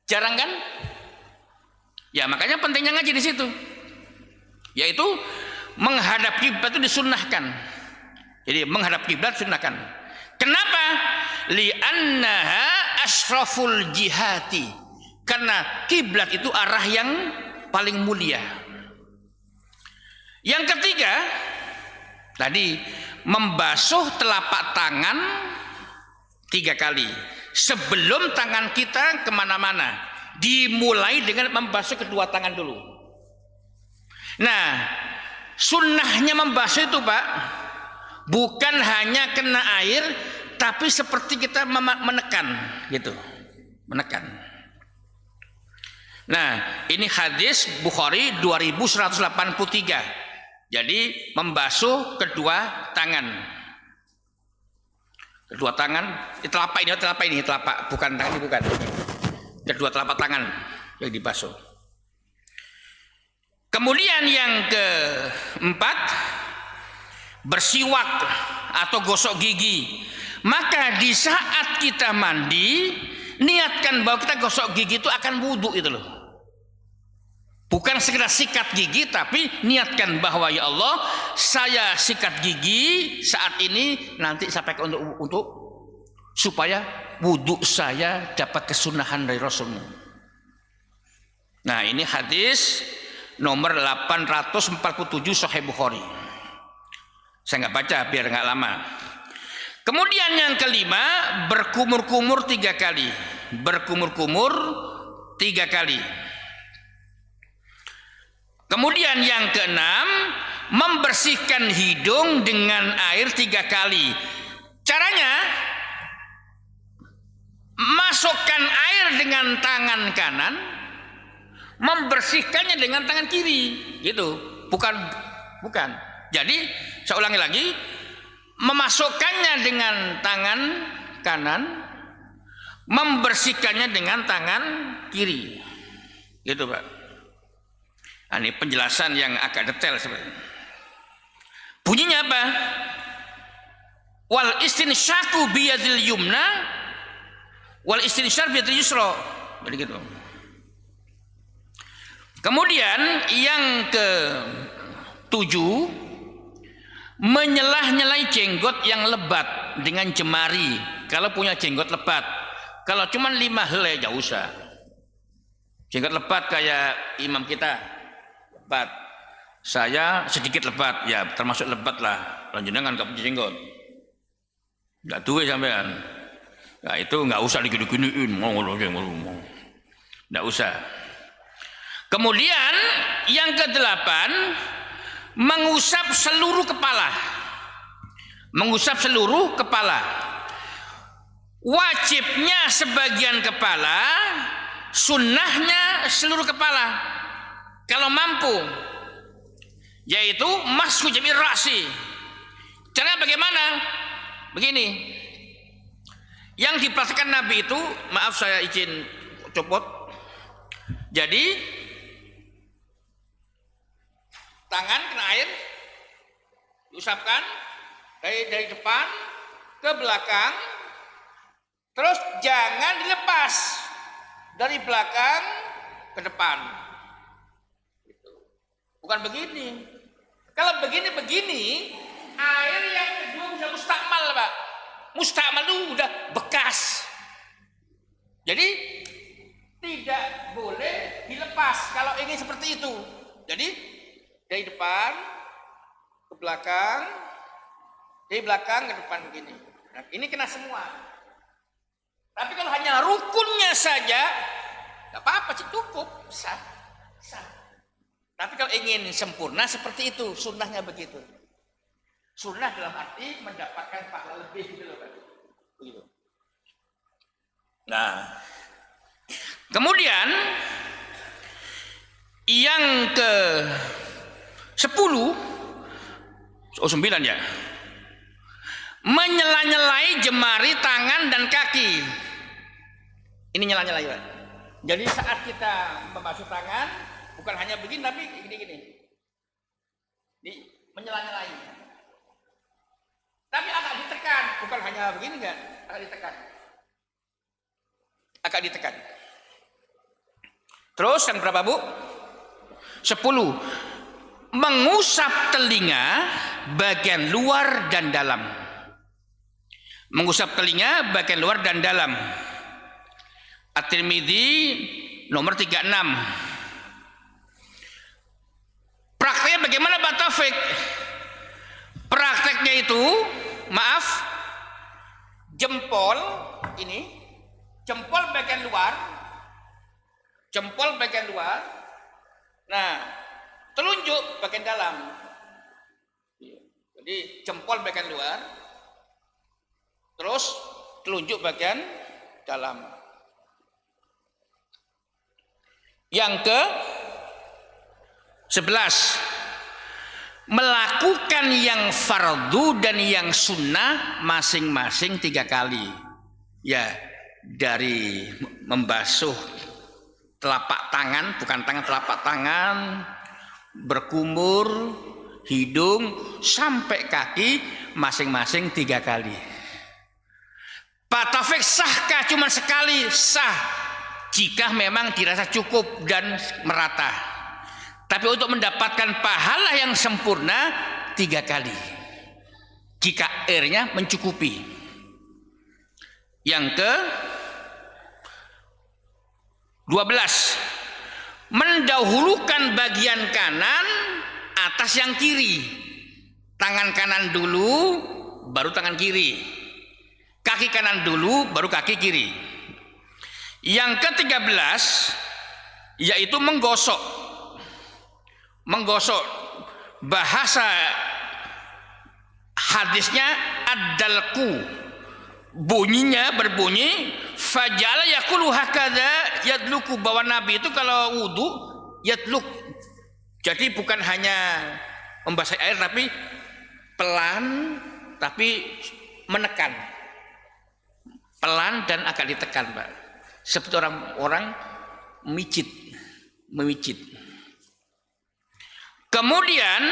Jarang kan? Ya makanya pentingnya ngaji di situ. Yaitu menghadap kiblat itu disunnahkan. Jadi menghadap kiblat sunnahkan. Kenapa? Li'annaha asyraful jihati. Karena kiblat itu arah yang paling mulia. Yang ketiga, tadi membasuh telapak tangan 3 kali sebelum tangan kita kemana-mana. Dimulai dengan membasuh kedua tangan dulu. Nah, sunnahnya membasuh itu Pak, bukan hanya kena air, tapi seperti kita menekan, gitu, menekan. Nah, ini hadis Bukhari 2183. Jadi membasuh kedua tangan. Kedua tangan, telapak ini, bukan tangan ini, bukan. Kedua telapak tangan yang dibasuh. Kemudian yang keempat, bersiwak atau gosok gigi. Maka di saat kita mandi, niatkan bahwa kita gosok gigi itu akan wudhu itu loh. Bukan sekedar sikat gigi, tapi niatkan bahwa ya Allah, saya sikat gigi saat ini, nanti saya pakai untuk supaya wudhu saya dapat kesunahan dari Rasulmu. Nah ini hadis nomor 847 Sahih Bukhari. Saya nggak baca biar nggak lama. Kemudian yang kelima, berkumur-kumur 3 kali. Berkumur-kumur 3 kali. Kemudian yang keenam, membersihkan hidung dengan air 3 kali. Caranya, masukkan air dengan tangan kanan, membersihkannya dengan tangan kiri, gitu. Bukan. Jadi saya ulangi lagi, memasukkannya dengan tangan kanan, membersihkannya dengan tangan kiri, gitu Pak. Nah, ini penjelasan yang agak detail sebenarnya. Bunyinya apa? Wal istinsyaku biyadil yumna wal istinsyar biyadil yusra. Begitu. Kemudian yang ke-7, menyelah-nyelai jenggot yang lebat dengan jemari. Kalau punya jenggot lebat. Kalau cuma 5 helai enggak usah. Jenggot lebat kayak imam kita. Lebat. Saya sedikit lebat, ya termasuk lebat lah. Lanjutnya enggak punya jenggot. Enggak duwe sampean. Nah, itu enggak usah digini-giniin. Enggak usah. Kemudian yang ke-8, mengusap seluruh kepala. Mengusap seluruh kepala. Wajibnya sebagian kepala, sunnahnya seluruh kepala. Kalau mampu, yaitu mashu jami' ra'si. Caranya bagaimana? Begini. Yang dipraktikkan Nabi itu, maaf saya izin copot. Jadi tangan kena air, diusapkan dari depan ke belakang, terus jangan dilepas dari belakang ke depan. Bukan begini. Kalau begini Air yang kedua udah mustakmal, Pak. Mustakmal itu udah bekas. Jadi tidak boleh dilepas kalau ingin seperti itu. Jadi dari depan ke belakang, dari belakang ke depan begini. Nah, ini kena semua. Tapi kalau hanya rukunnya saja, nggak apa-apa, cukup, sah. Tapi kalau ingin sempurna seperti itu, sunnahnya begitu. Sunnah dalam arti mendapatkan pahala lebih gitu loh, Pak. Begitu. Nah, kemudian yang ke 10, 9 ya, menyela-nyelai jemari tangan dan kaki. Ini nyela-nyelai, Pak. Jadi saat kita membasuh tangan, bukan hanya begini tapi gini-gini. Ini menyela-nyelai. Tapi agak ditekan, bukan hanya begini enggak, agak ditekan. Agak ditekan. Terus yang berapa, Bu? 10. Mengusap telinga bagian luar dan dalam. Mengusap telinga bagian luar dan dalam. At-Tirmidzi nomor 36. Prakteknya bagaimana, Pak Taufik? Prakteknya itu, maaf, jempol ini, jempol bagian luar, nah, telunjuk bagian dalam. Jadi jempol bagian luar, terus telunjuk bagian dalam. Yang ke 11, melakukan yang fardu dan yang sunnah masing-masing 3 kali. Ya, dari membasuh telapak tangan, bukan tangan, telapak tangan, berkumur, hidung, sampai kaki masing-masing 3 kali. Pak Taufik, sahkah cuma sekali? Sah jika memang dirasa cukup dan merata. Tapi untuk mendapatkan pahala yang sempurna 3 kali. Jika airnya mencukupi. Yang ke 12, mendahulukan bagian kanan atas yang kiri. Tangan kanan dulu, baru tangan kiri. Kaki kanan dulu, baru kaki kiri. Yang ke-13, yaitu menggosok. Menggosok, bahasa hadisnya ad-dalku, bunyinya berbunyi fajala yaqulu hakadha yadluku, bahwa Nabi itu kalau wudu yadluk. Jadi bukan hanya membasahi air tapi pelan, tapi menekan. Pelan dan agak ditekan, Pak. Seperti orang memicit. Kemudian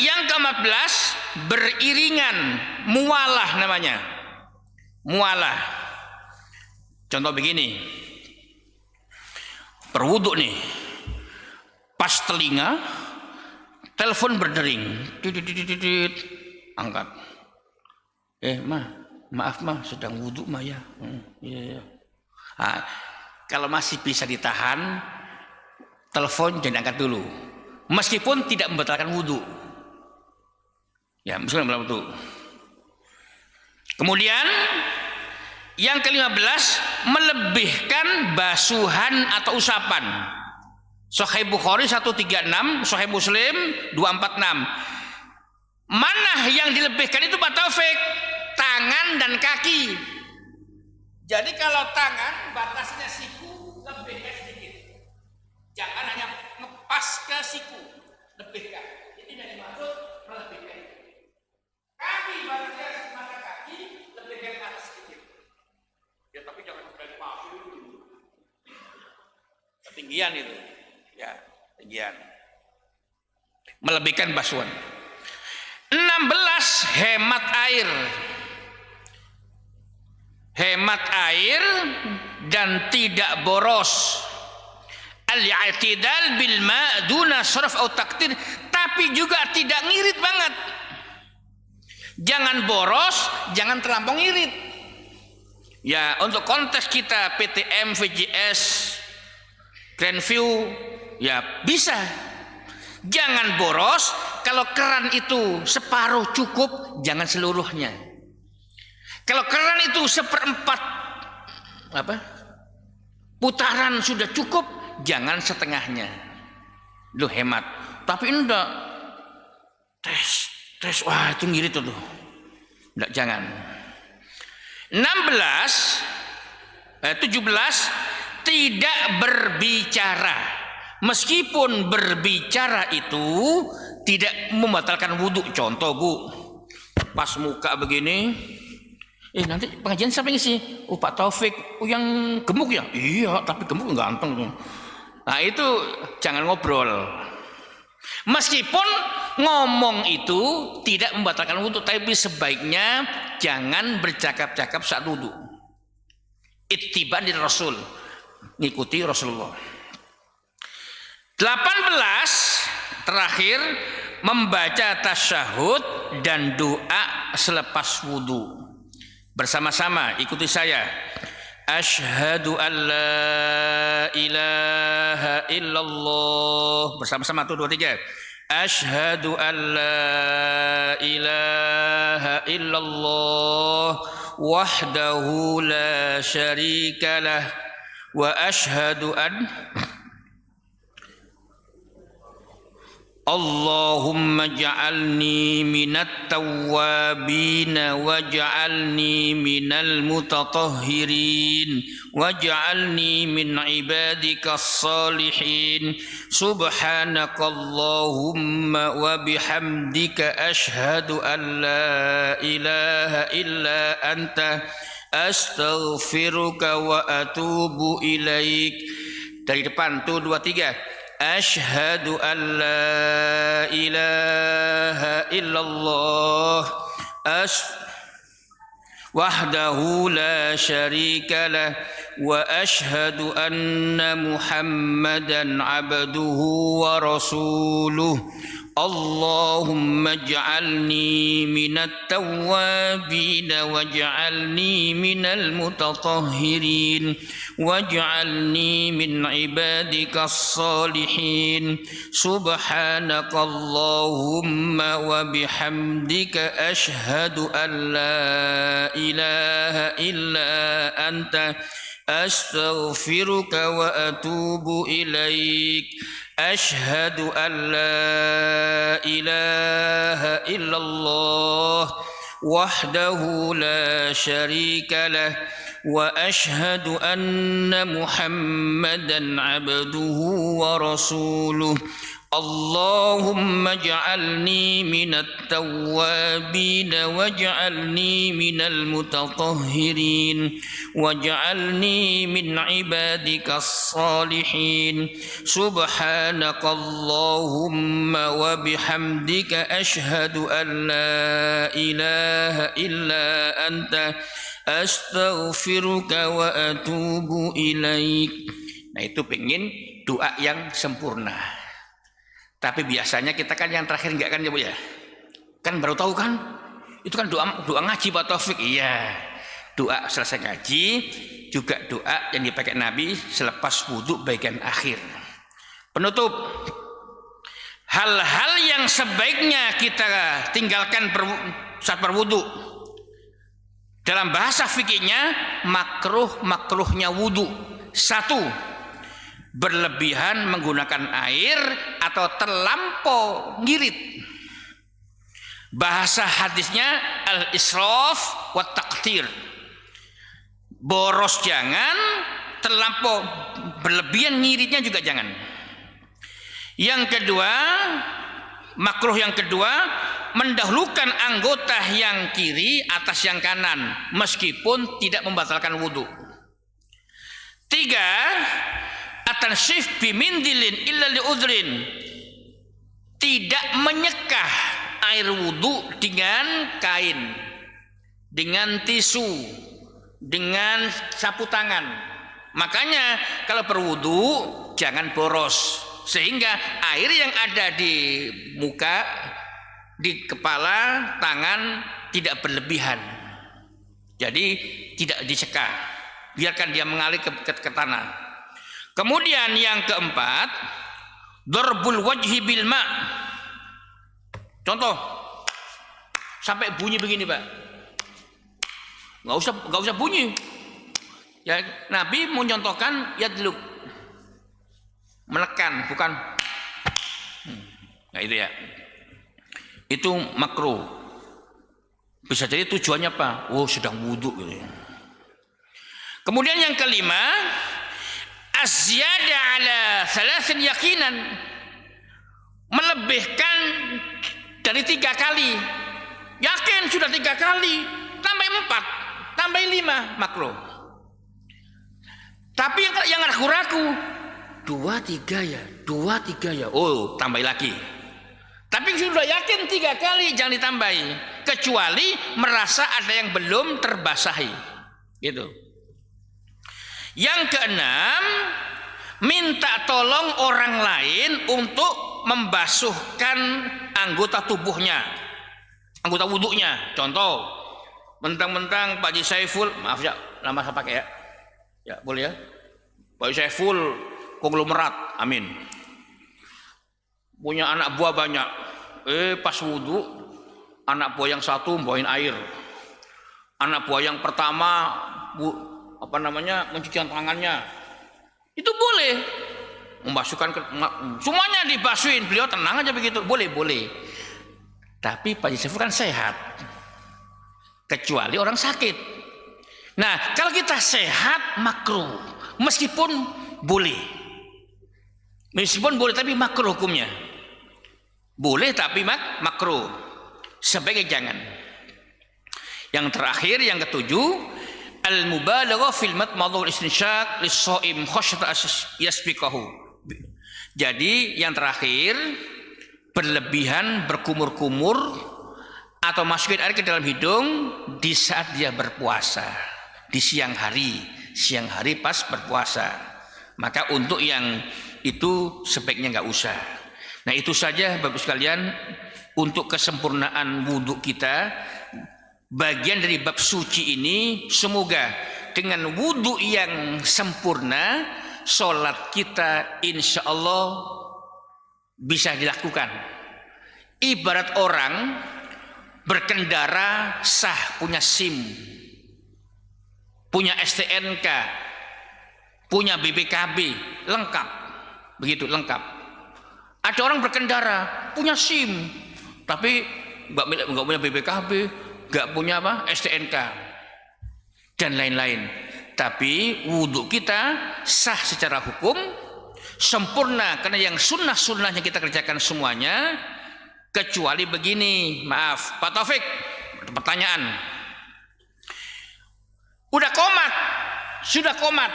yang ke-14, beriringan, mualah namanya. Mualah. Contoh begini. Berwudu nih. Pas telinga, telepon berdering. Angkat. Maaf sedang wudu ya. Iya. Nah, kalau masih bisa ditahan, telepon jangan angkat dulu. Meskipun tidak membatalkan wudu. Ya, meskipun membatalkan wudu. Kemudian yang ke-15, melebihkan basuhan atau usapan. Sahih Bukhari 136, Sahih Muslim 246. Mana yang dilebihkan itu, Pak Taufik? Tangan dan kaki. Jadi kalau tangan batasnya siku, lebihkan sedikit. Jangan hanya ngepas ke siku, lebihkan. Ini tidak dimaksud melebihkan. Kaki batasnya mata kaki, lebihkan ke atas sedikit. Ya tapi jangan sampai palsu itu. Ketinggian itu. Ya, tinggian. Melebihkan basuhan. 16, hemat air. Hemat air dan tidak boros. Al-i'tidal bil ma' duna sarf atau taktir, tapi juga tidak ngirit banget. Jangan boros, jangan terlampau ngirit. Ya, untuk kontes kita PTM, VJS, Grandview, ya bisa. Jangan boros, kalau keran itu separuh cukup, jangan seluruhnya. Kalau keran itu seperempat putaran sudah cukup, jangan setengahnya. Lu hemat. Tapi enggak. Tes, wah itu ngirit tuh. Enggak, jangan. 17 tidak berbicara. Meskipun berbicara itu tidak membatalkan wudhu. Contoh Bu, pas muka begini, nanti pengajian siapa yang ngisi? Pak Taufik. Yang gemuk ya? Iya, tapi gemuk ganteng. Nah itu jangan ngobrol. Meskipun ngomong itu tidak membatalkan wudhu, tapi sebaiknya jangan bercakap-cakap saat wudhu. Ittiba' dari Rasul, ngikuti Rasulullah. 18 terakhir, membaca tasyahud dan doa selepas wudhu. Bersama-sama ikuti saya. Asyhadu an la ilaha illallah. Bersama-sama tuh 2 3. Asyhadu an la ilaha illallah wahdahu la syarikalah wa asyhadu an Allahumma ja'alni minat tawwabin waj'alni minal mutatahhirin waj'alni min ibadikas salihin subhanakallahumma wa bihamdika asyhadu an la ilaha illa anta astaghfiruka wa atubu ilaik. Dari depan tuh 2 3. Asyhadu an la ilaha illallah wahdahu la syarika lah wa asyhadu anna Muhammadan abduhu wa rasuluh. Allahumma ij'alni minat tawwabin waj'alni minal mutatahhirin waj'alni min ibadikas salihin subhanakallahumma wa bihamdika asyhadu an la ilaha illa anta astaghfiruka wa atubu ilaik. Asyhadu an la ilaha illallah wahdahu la syarika lah wa asyhadu anna Muhammadan abduhu wa rasuluh. Allahumma ij'alni minat tawwabin waj'alni minal mutatahhirin waj'alni min ibadikas salihin subhanakallahumma wa bihamdika asyhadu an la ilaha illa anta astaghfiruka wa atubu ilaik. Nah itu pengen doa yang sempurna. Tapi biasanya kita kan yang terakhir enggak kan ya Bu ya? Kan baru tahu kan? Itu kan doa ngaji Pak Taufik. Iya. Doa selesai ngaji, juga doa yang dipakai Nabi selepas wudhu bagian akhir. Penutup. Hal-hal yang sebaiknya kita tinggalkan saat berwudhu. Dalam bahasa fikihnya makruhnya wudhu. 1. Berlebihan menggunakan air atau terlampau ngirit. Bahasa hadisnya al-israf wa taqtir. Boros jangan, terlampau berlebihan ngiritnya juga jangan. Yang kedua, makruh yang kedua, mendahulukan anggota yang kiri atas yang kanan meskipun tidak membatalkan wudhu. 3. Atansyif bimindilin illa liudrin. Tidak menyekah air wudhu dengan kain, dengan tisu, dengan sapu tangan. Makanya kalau berwudhu jangan boros, sehingga air yang ada di muka, di kepala, tangan tidak berlebihan. Jadi tidak dicekal, biarkan dia mengalir ke tanah. Kemudian yang keempat, darbul wajhi bil ma. Contoh, sampai bunyi begini, Pak. Nggak usah bunyi. Ya, Nabi mencontohkan yadluk, menekan, bukan. Nah itu ya. Itu makruh. Bisa jadi tujuannya apa? Oh, sedang wudhu gitu. Kemudian yang kelima, azyada ala salasin yakinan, melebihkan dari 3 kali. Yakin sudah 3 kali, tambah 4, tambah 5, makruh. Tapi yang ragu-ragu, 2, 3 ya, 2, 3 ya. Oh, tambah lagi. Tapi sudah yakin 3 kali, jangan ditambahi. Kecuali merasa ada yang belum terbasahi. Gitu. Yang keenam, minta tolong orang lain untuk membasuhkan anggota tubuhnya, anggota wudhunya. Contoh, mentang-mentang Pak Haji Saiful, maaf ya, nama saya pakai ya. Ya boleh ya, Pak Haji Saiful konglomerat, amin. Punya anak buah banyak. Pas wudhu, anak buah yang satu bawain air. Anak buah yang pertama mencuci tangannya. Itu boleh. Membasuhkan semuanya dibasuhin, beliau tenang aja begitu. Boleh. Tapi Pak Haji Saiful kan sehat. Kecuali orang sakit. Nah, kalau kita sehat makruh, meskipun boleh tapi makruh hukumnya. Boleh tapi makruh, sebagai jangan. Yang terakhir, yang ketujuh, al-mubalaghah fil madmadhah wal istinsyaq lis-shaim khasyata yasbiqahu. Jadi yang terakhir, berlebihan berkumur-kumur atau masukin air ke dalam hidung di saat dia berpuasa. Di siang hari pas berpuasa. Maka untuk yang itu sebaiknya nggak usah. Nah itu saja Bapak sekalian untuk kesempurnaan wudhu kita. Bagian dari bab suci ini, semoga dengan wudhu yang sempurna, sholat kita insya Allah bisa dilakukan. Ibarat orang berkendara sah, punya SIM, punya STNK, punya BPKB, lengkap. Begitu, lengkap. Ada orang berkendara, punya SIM, tapi nggak punya BPKB, nggak punya STNK, dan lain-lain. Tapi wudhu kita sah secara hukum, sempurna, karena yang sunnah-sunnahnya kita kerjakan semuanya, kecuali begini. Maaf, Pak Taufik, pertanyaan. Sudah komat,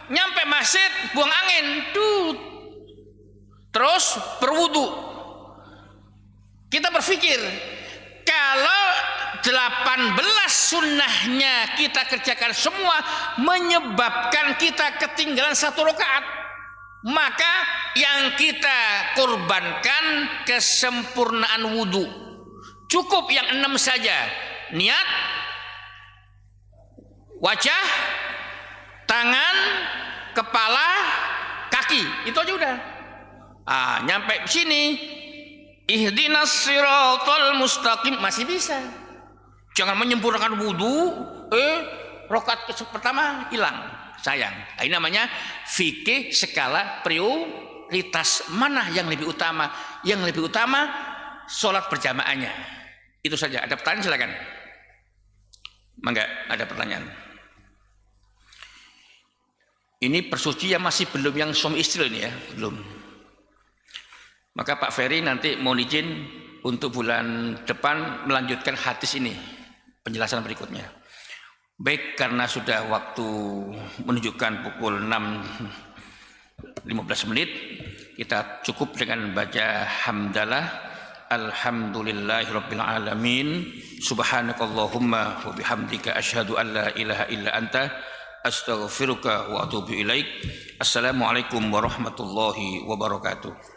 nyampe masjid buang angin, terus berwudu. Kita berpikir, kalau 18 sunnahnya kita kerjakan semua menyebabkan kita ketinggalan 1 rakaat, maka yang kita korbankan kesempurnaan wudu. Cukup yang 6 saja. Niat, wajah, tangan, kepala, kaki, itu aja udah. Nyampe sini, ihdinas siratal mustaqim, masih bisa. Jangan menyempurnakan wudu, rakaat pertama hilang, sayang. Ini namanya fikih skala prioritas. Mana yang lebih utama? Yang lebih utama sholat berjamaahnya. Itu saja. Ada pertanyaan silakan. Mangga, ada pertanyaan. Ini persuci yang masih belum yang suami istri ini ya, belum. Maka Pak Ferry nanti mohon izin untuk bulan depan melanjutkan hadis ini, penjelasan berikutnya. Baik, karena sudah waktu menunjukkan pukul 6.15 menit, kita cukup dengan baca hamdalah. Alhamdulillahirabbil alamin. Subhanakallahumma wa bihamdika asyhadu an la ilaha illa anta astaghfiruka wa atubu ilaik. Assalamualaikum warahmatullahi wabarakatuh.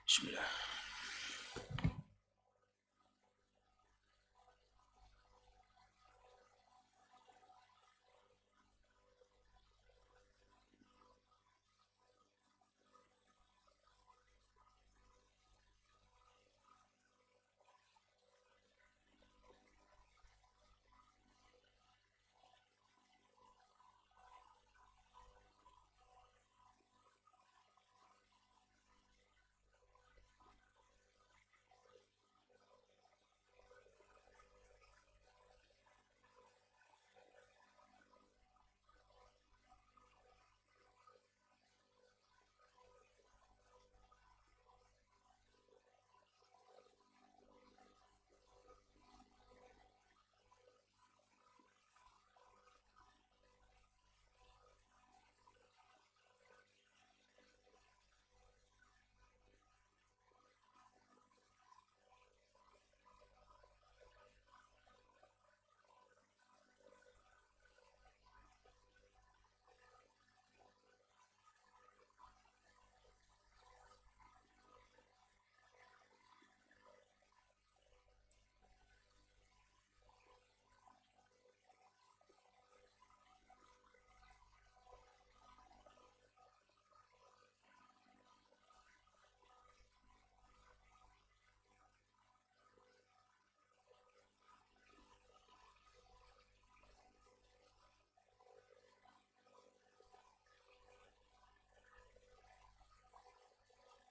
Bismillah.